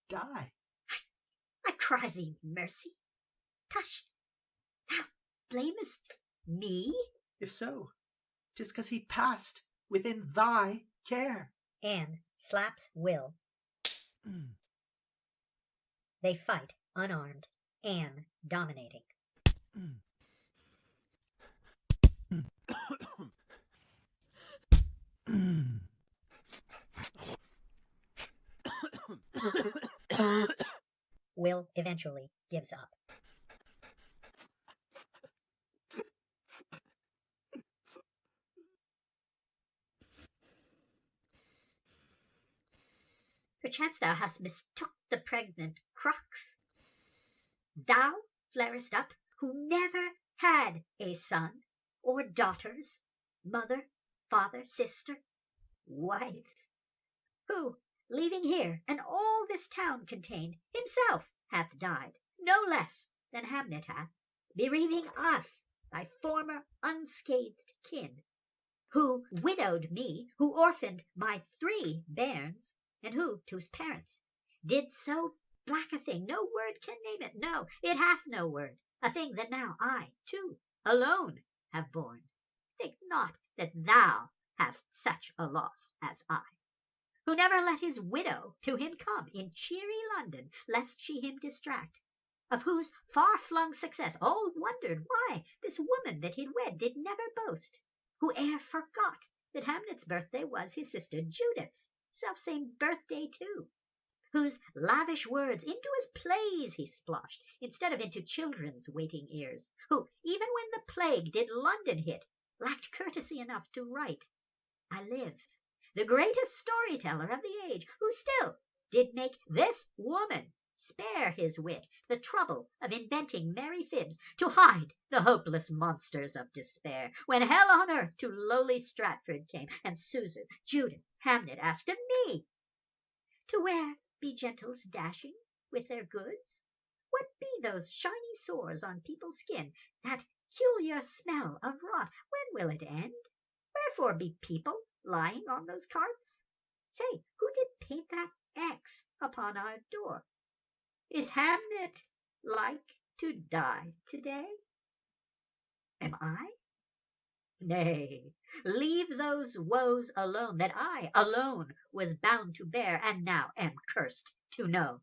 die? I cry thee mercy. Tush, thou blamest me? If so, 'tis 'cause he passed within thy care. Anne slaps Will. They fight unarmed, Anne dominating. Will eventually gives up. Perchance thou hast mistook the pregnant crux. Thou flarest up, who never had a son, or daughters, mother, father, sister, wife, who, leaving here and all this town contained, himself hath died, no less than Hamnet hath, bereaving us, thy former unscathed kin, who widowed me, who orphaned my 3 bairns, and who, to's parents, did so black a thing, no word can name it, no, it hath no word, a thing that now I, too, alone have borne. Think not that thou hast such a loss as I, who never let his widow to him come in cheery London, lest she him distract, of whose far-flung success all wondered why this woman that he'd wed did never boast, who e'er forgot that Hamlet's birthday was his sister Judith's self-same birthday too, whose lavish words into his plays he sploshed, instead of into children's waiting ears, who, even when the plague did London hit, lacked courtesy enough to write, I live, the greatest storyteller of the age, who still did make this woman spare his wit the trouble of inventing merry fibs to hide the hopeless monsters of despair, when hell on earth to lowly Stratford came, and Susan, Judith, Hamnet asked of me, to where be gentles dashing with their goods? What be those shiny sores on people's skin, that peculiar smell of rot? When will it end? Wherefore be people lying on those carts? Say, who did paint that X upon our door? Is Hamnet like to die today? Am I? Nay, leave those woes alone that I alone was bound to bear, and now am cursed to know.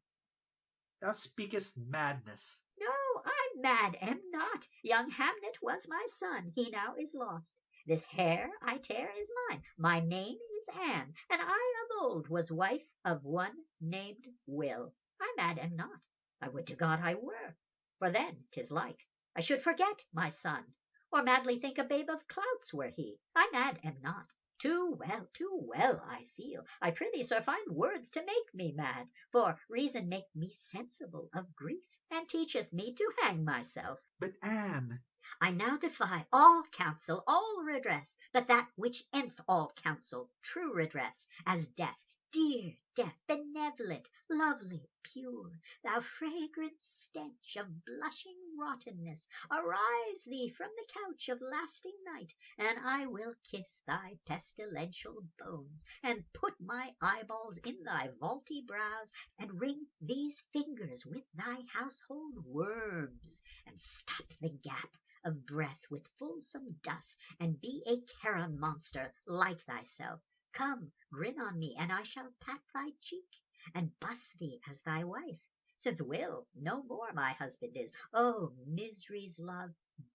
Thou speakest madness. No, I mad am not. Young Hamnet was my son, he now is lost. This hair I tear is mine, my name is Anne, and I of old was wife of one named Will. I mad am not, I would to God I were, for then 'tis like I should forget my son, or madly think a babe of clouts were he. I mad am not. Too well I feel. I prithee, sir, find words to make me mad, for reason maketh me sensible of grief, and teacheth me to hang myself. But Anne, I now defy all counsel, all redress, but that which endth all counsel, true redress, as death, dear death, benevolent, lovely, pure, thou fragrant stench of blushing rottenness, arise thee from the couch of lasting night, and I will kiss thy pestilential bones, and put my eyeballs in thy vaulty brows, and ring these fingers with thy household worms, and stop the gap of breath with fulsome dust, and be a Charon monster like thyself. Come, grin on me, and I shall pat thy cheek, and buss thee as thy wife, since Will no more my husband is. Oh, misery's love,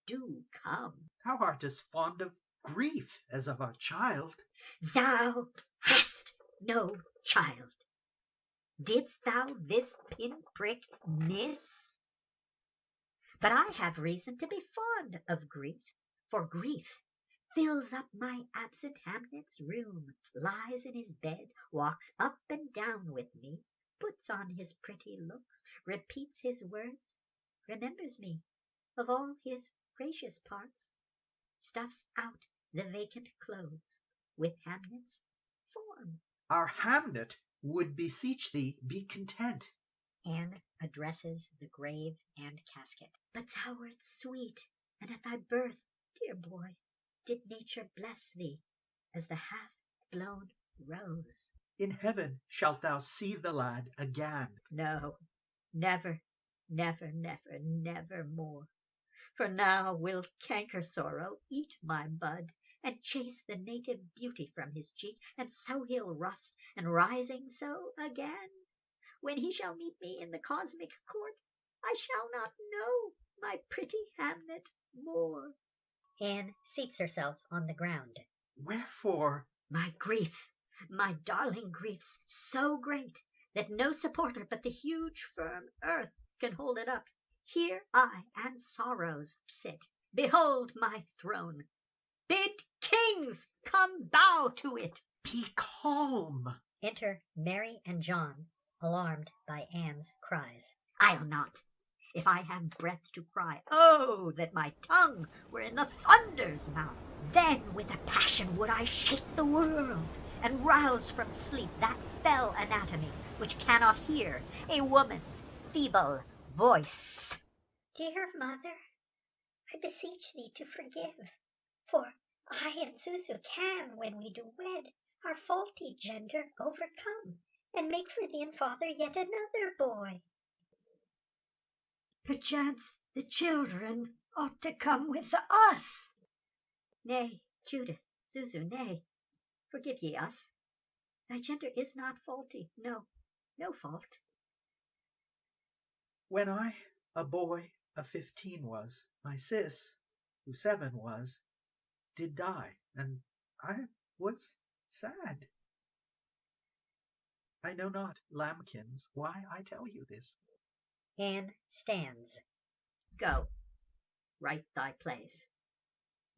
do come. thou art as fond of grief as of a child. Thou hast no child. Didst thou this pinprick miss? But I have reason to be fond of grief, for grief fills up my absent Hamlet's room, lies in his bed, walks up and down with me, puts on his pretty looks, repeats his words, remembers me of all his gracious parts, stuffs out the vacant clothes with Hamlet's form. Our Hamnet would beseech thee be content. Anne addresses the grave and casket. But thou wert sweet, and at thy birth, dear boy, did nature bless thee as the half-blown rose. In heaven shalt thou see the lad again. No, never, never, never, never more. For now will canker sorrow eat my bud, and chase the native beauty from his cheek, and so he'll rust, and rising so again. When he shall meet me in the cosmic court, I shall not know my pretty Hamnet more. Anne seats herself on the ground. Wherefore? My grief, my darling grief's so great that no supporter but the huge firm earth can hold it up. Here I and sorrows sit. Behold my throne. Bid kings come bow to it. Be calm. Enter Mary and John, alarmed by Anne's cries. I'll not. If I have breath to cry, oh, that my tongue were in the thunder's mouth! Then with a passion would I shake the world, and rouse from sleep that fell anatomy which cannot hear a woman's feeble voice. Dear mother, I beseech thee to forgive, for I and Zuzu can, when we do wed, our faulty gender overcome, and make for thee and father yet another boy. Perchance the children ought to come with us. Nay, Judith, Zuzu, nay, forgive ye us. Thy gender is not faulty, no, no fault. When I, a boy of 15 was, my sis, who 7 was, did die, and I was sad. I know not, lambkins, why I tell you this. Anne stands. Go, write thy plays.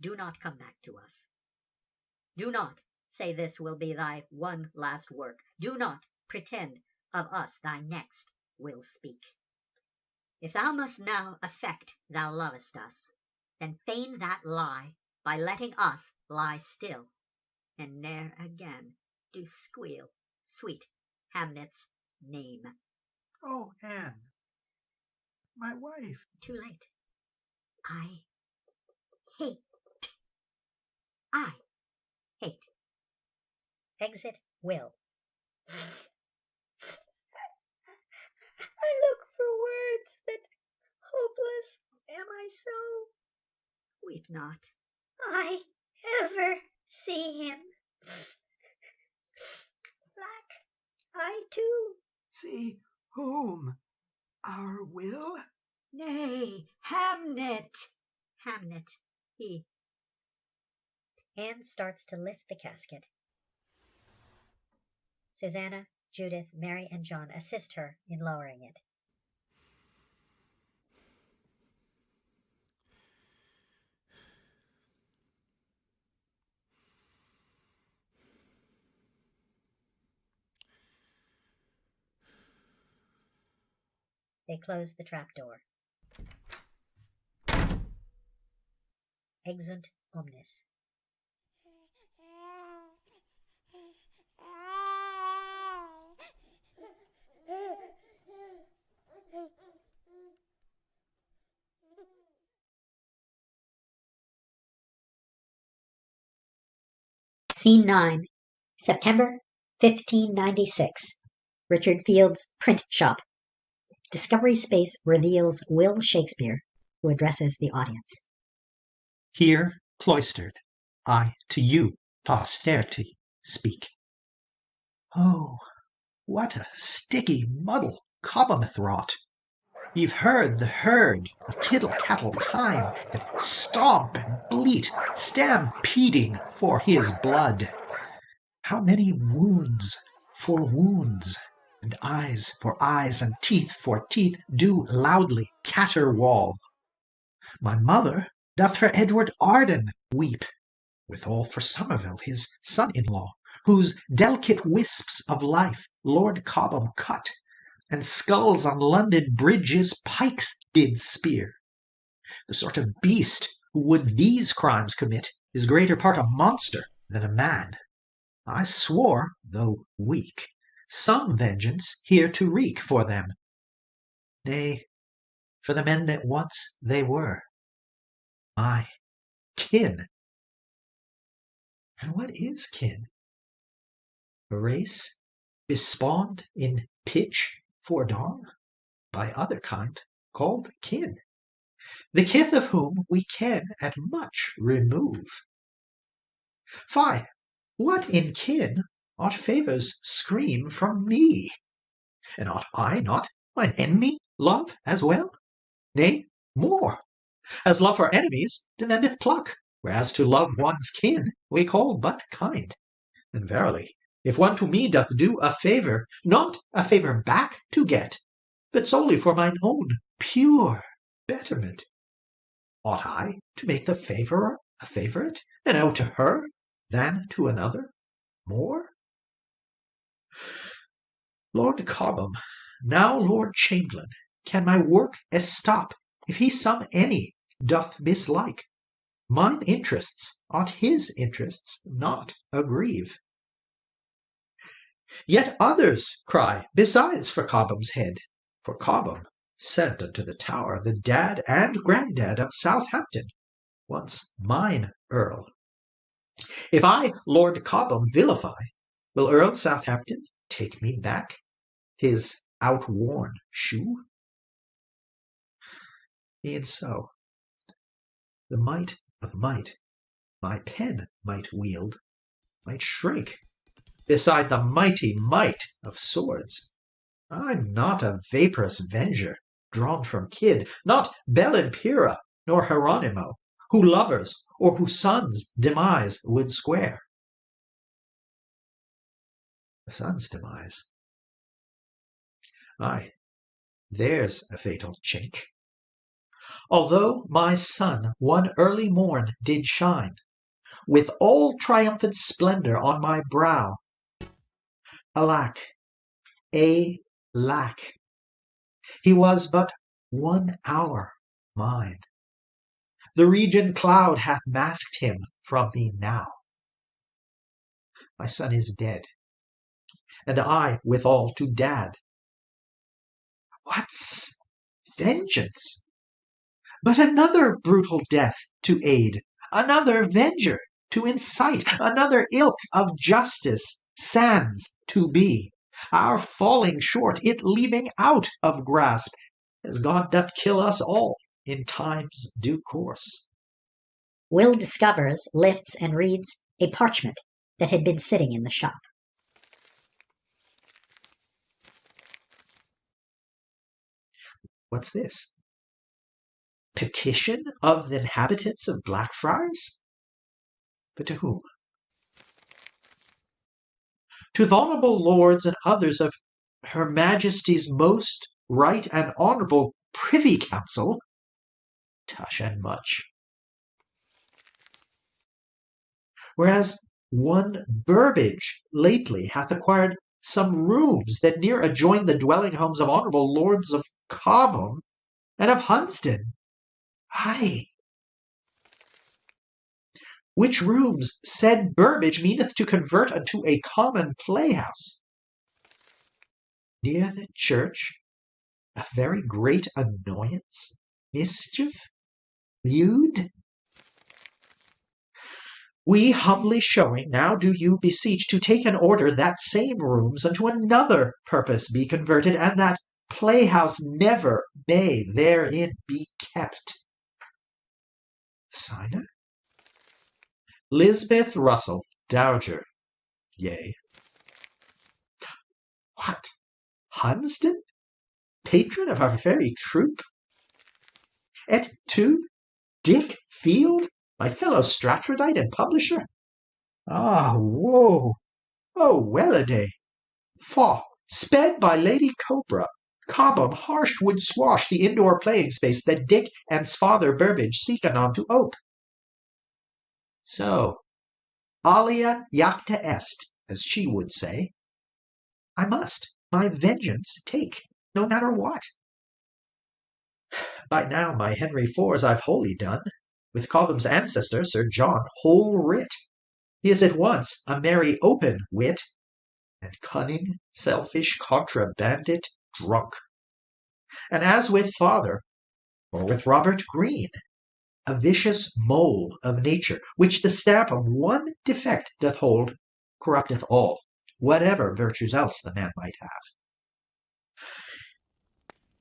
Do not come back to us. Do not say this will be thy one last work. Do not pretend of us thy next will speak. If thou must now affect thou lovest us, then feign that lie by letting us lie still, and ne'er again do squeal sweet Hamnet's name. Oh, Anne, my wife. Too late. I hate. I hate. Exit Will. I look for words that hopeless am I so. Weep not. I ever see him. Lack I too. See whom? Our Will? Nay, Hamnet. Hamnet, he. Anne starts to lift the casket. Susanna, Judith, Mary, and John assist her in lowering it. They close the trapdoor. Exunt omnes. Scene 9, September 1596. Richard Field's print shop. Discovery Space reveals Will Shakespeare, who addresses the audience. Here, cloistered, I to you, posterity, speak. Oh, what a sticky muddle Cobham hath wrought! You've heard the herd of kittle-cattle time that stomp and bleat, stampeding for his blood. How many wounds for wounds, and eyes for eyes, and teeth for teeth, do loudly caterwaul. My mother doth for Edward Arden weep, withal for Somerville his son-in-law, whose delicate wisps of life Lord Cobham cut, and skulls on London bridges pikes did spear. The sort of beast who would these crimes commit is greater part a monster than a man. I swore, though weak, some vengeance here to wreak for them. Nay, for the men that once they were, my kin. And what is kin? A race bespawned in pitch foredom, by other kind called kin, the kith of whom we can at much remove. Fie, what in kin ought favours scream from me? And ought I not mine enemy love as well? Nay, more, as love for enemies demandeth pluck, whereas to love one's kin we call but kind. And verily, if one to me doth do a favour, not a favour back to get, but solely for mine own pure betterment, ought I to make the favourer a favourite, and owe to her than to another more? Lord Cobham, now Lord Chamberlain, can my work estop, if he some any doth mislike? Mine interests ought his interests not aggrieve. Yet others cry besides for Cobham's head, for Cobham sent unto the Tower the dad and granddad of Southampton, once mine earl. If I Lord Cobham vilify, will Earl Southampton take me back his outworn shoe? E'en so, the might of might my pen might wield, might shrink beside the mighty might of swords. I'm not a vaporous venger drawn from kid, not Belenpira nor Hieronymo, who lovers or whose sons' demise would square. The son's demise. Ay, there's a fatal chink. Although my son one early morn did shine, with all triumphant splendor on my brow, alack, alack, he was but 1 hour mine. The region cloud hath masked him from me now. My son is dead, and I withal to dad. What's vengeance? But another brutal death to aid, another venger to incite, another ilk of justice sans to be, our falling short, it leaving out of grasp, as God doth kill us all in time's due course. Will discovers, lifts, and reads a parchment that had been sitting in the shop. What's this? Petition of the inhabitants of Blackfriars? But to whom? To the honourable lords and others of Her Majesty's most right and honourable Privy Council. Tush and much. Whereas one Burbage lately hath acquired some rooms that near adjoin the dwelling homes of honourable lords of Cobham and of Hunsdon. Ay, which rooms said Burbage meaneth to convert unto a common playhouse. Near the church, a very great annoyance, mischief, lewd. We humbly showing, now do you beseech to take an order that same rooms unto another purpose be converted, and that playhouse never may therein be kept. Signer? Lisbeth Russell, Dowager. Yea. What? Hunsdon? Patron of our very troop? Et tu, Dick Field, my fellow Stratfordite and publisher? Ah, woe! Oh, well-a-day! Faugh, sped by Lady Cobra, Cobham harsh would swash the indoor playing space that Dick and's father Burbage seek anon to ope. So, alia jacta est, as she would say. I must my vengeance take, no matter what. By now my Henry IV's I've wholly done, with Cobham's ancestor Sir John whole writ. He is at once a merry open wit, and cunning, selfish, contrabandit, drunk. And as with father, or with Robert Greene, a vicious mole of nature, which the stamp of one defect doth hold, corrupteth all, whatever virtues else the man might have.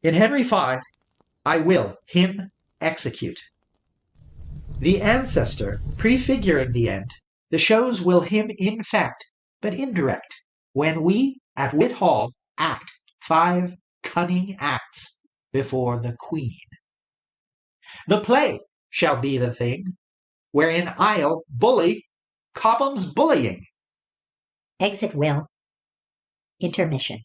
In Henry V, I will him execute. The ancestor prefiguring the end, the shows will him in fact, but indirect, when we at Whithall act 5 cunning acts before the Queen. The play shall be the thing wherein I'll bully Cobham's bullying. Exit Will. Intermission.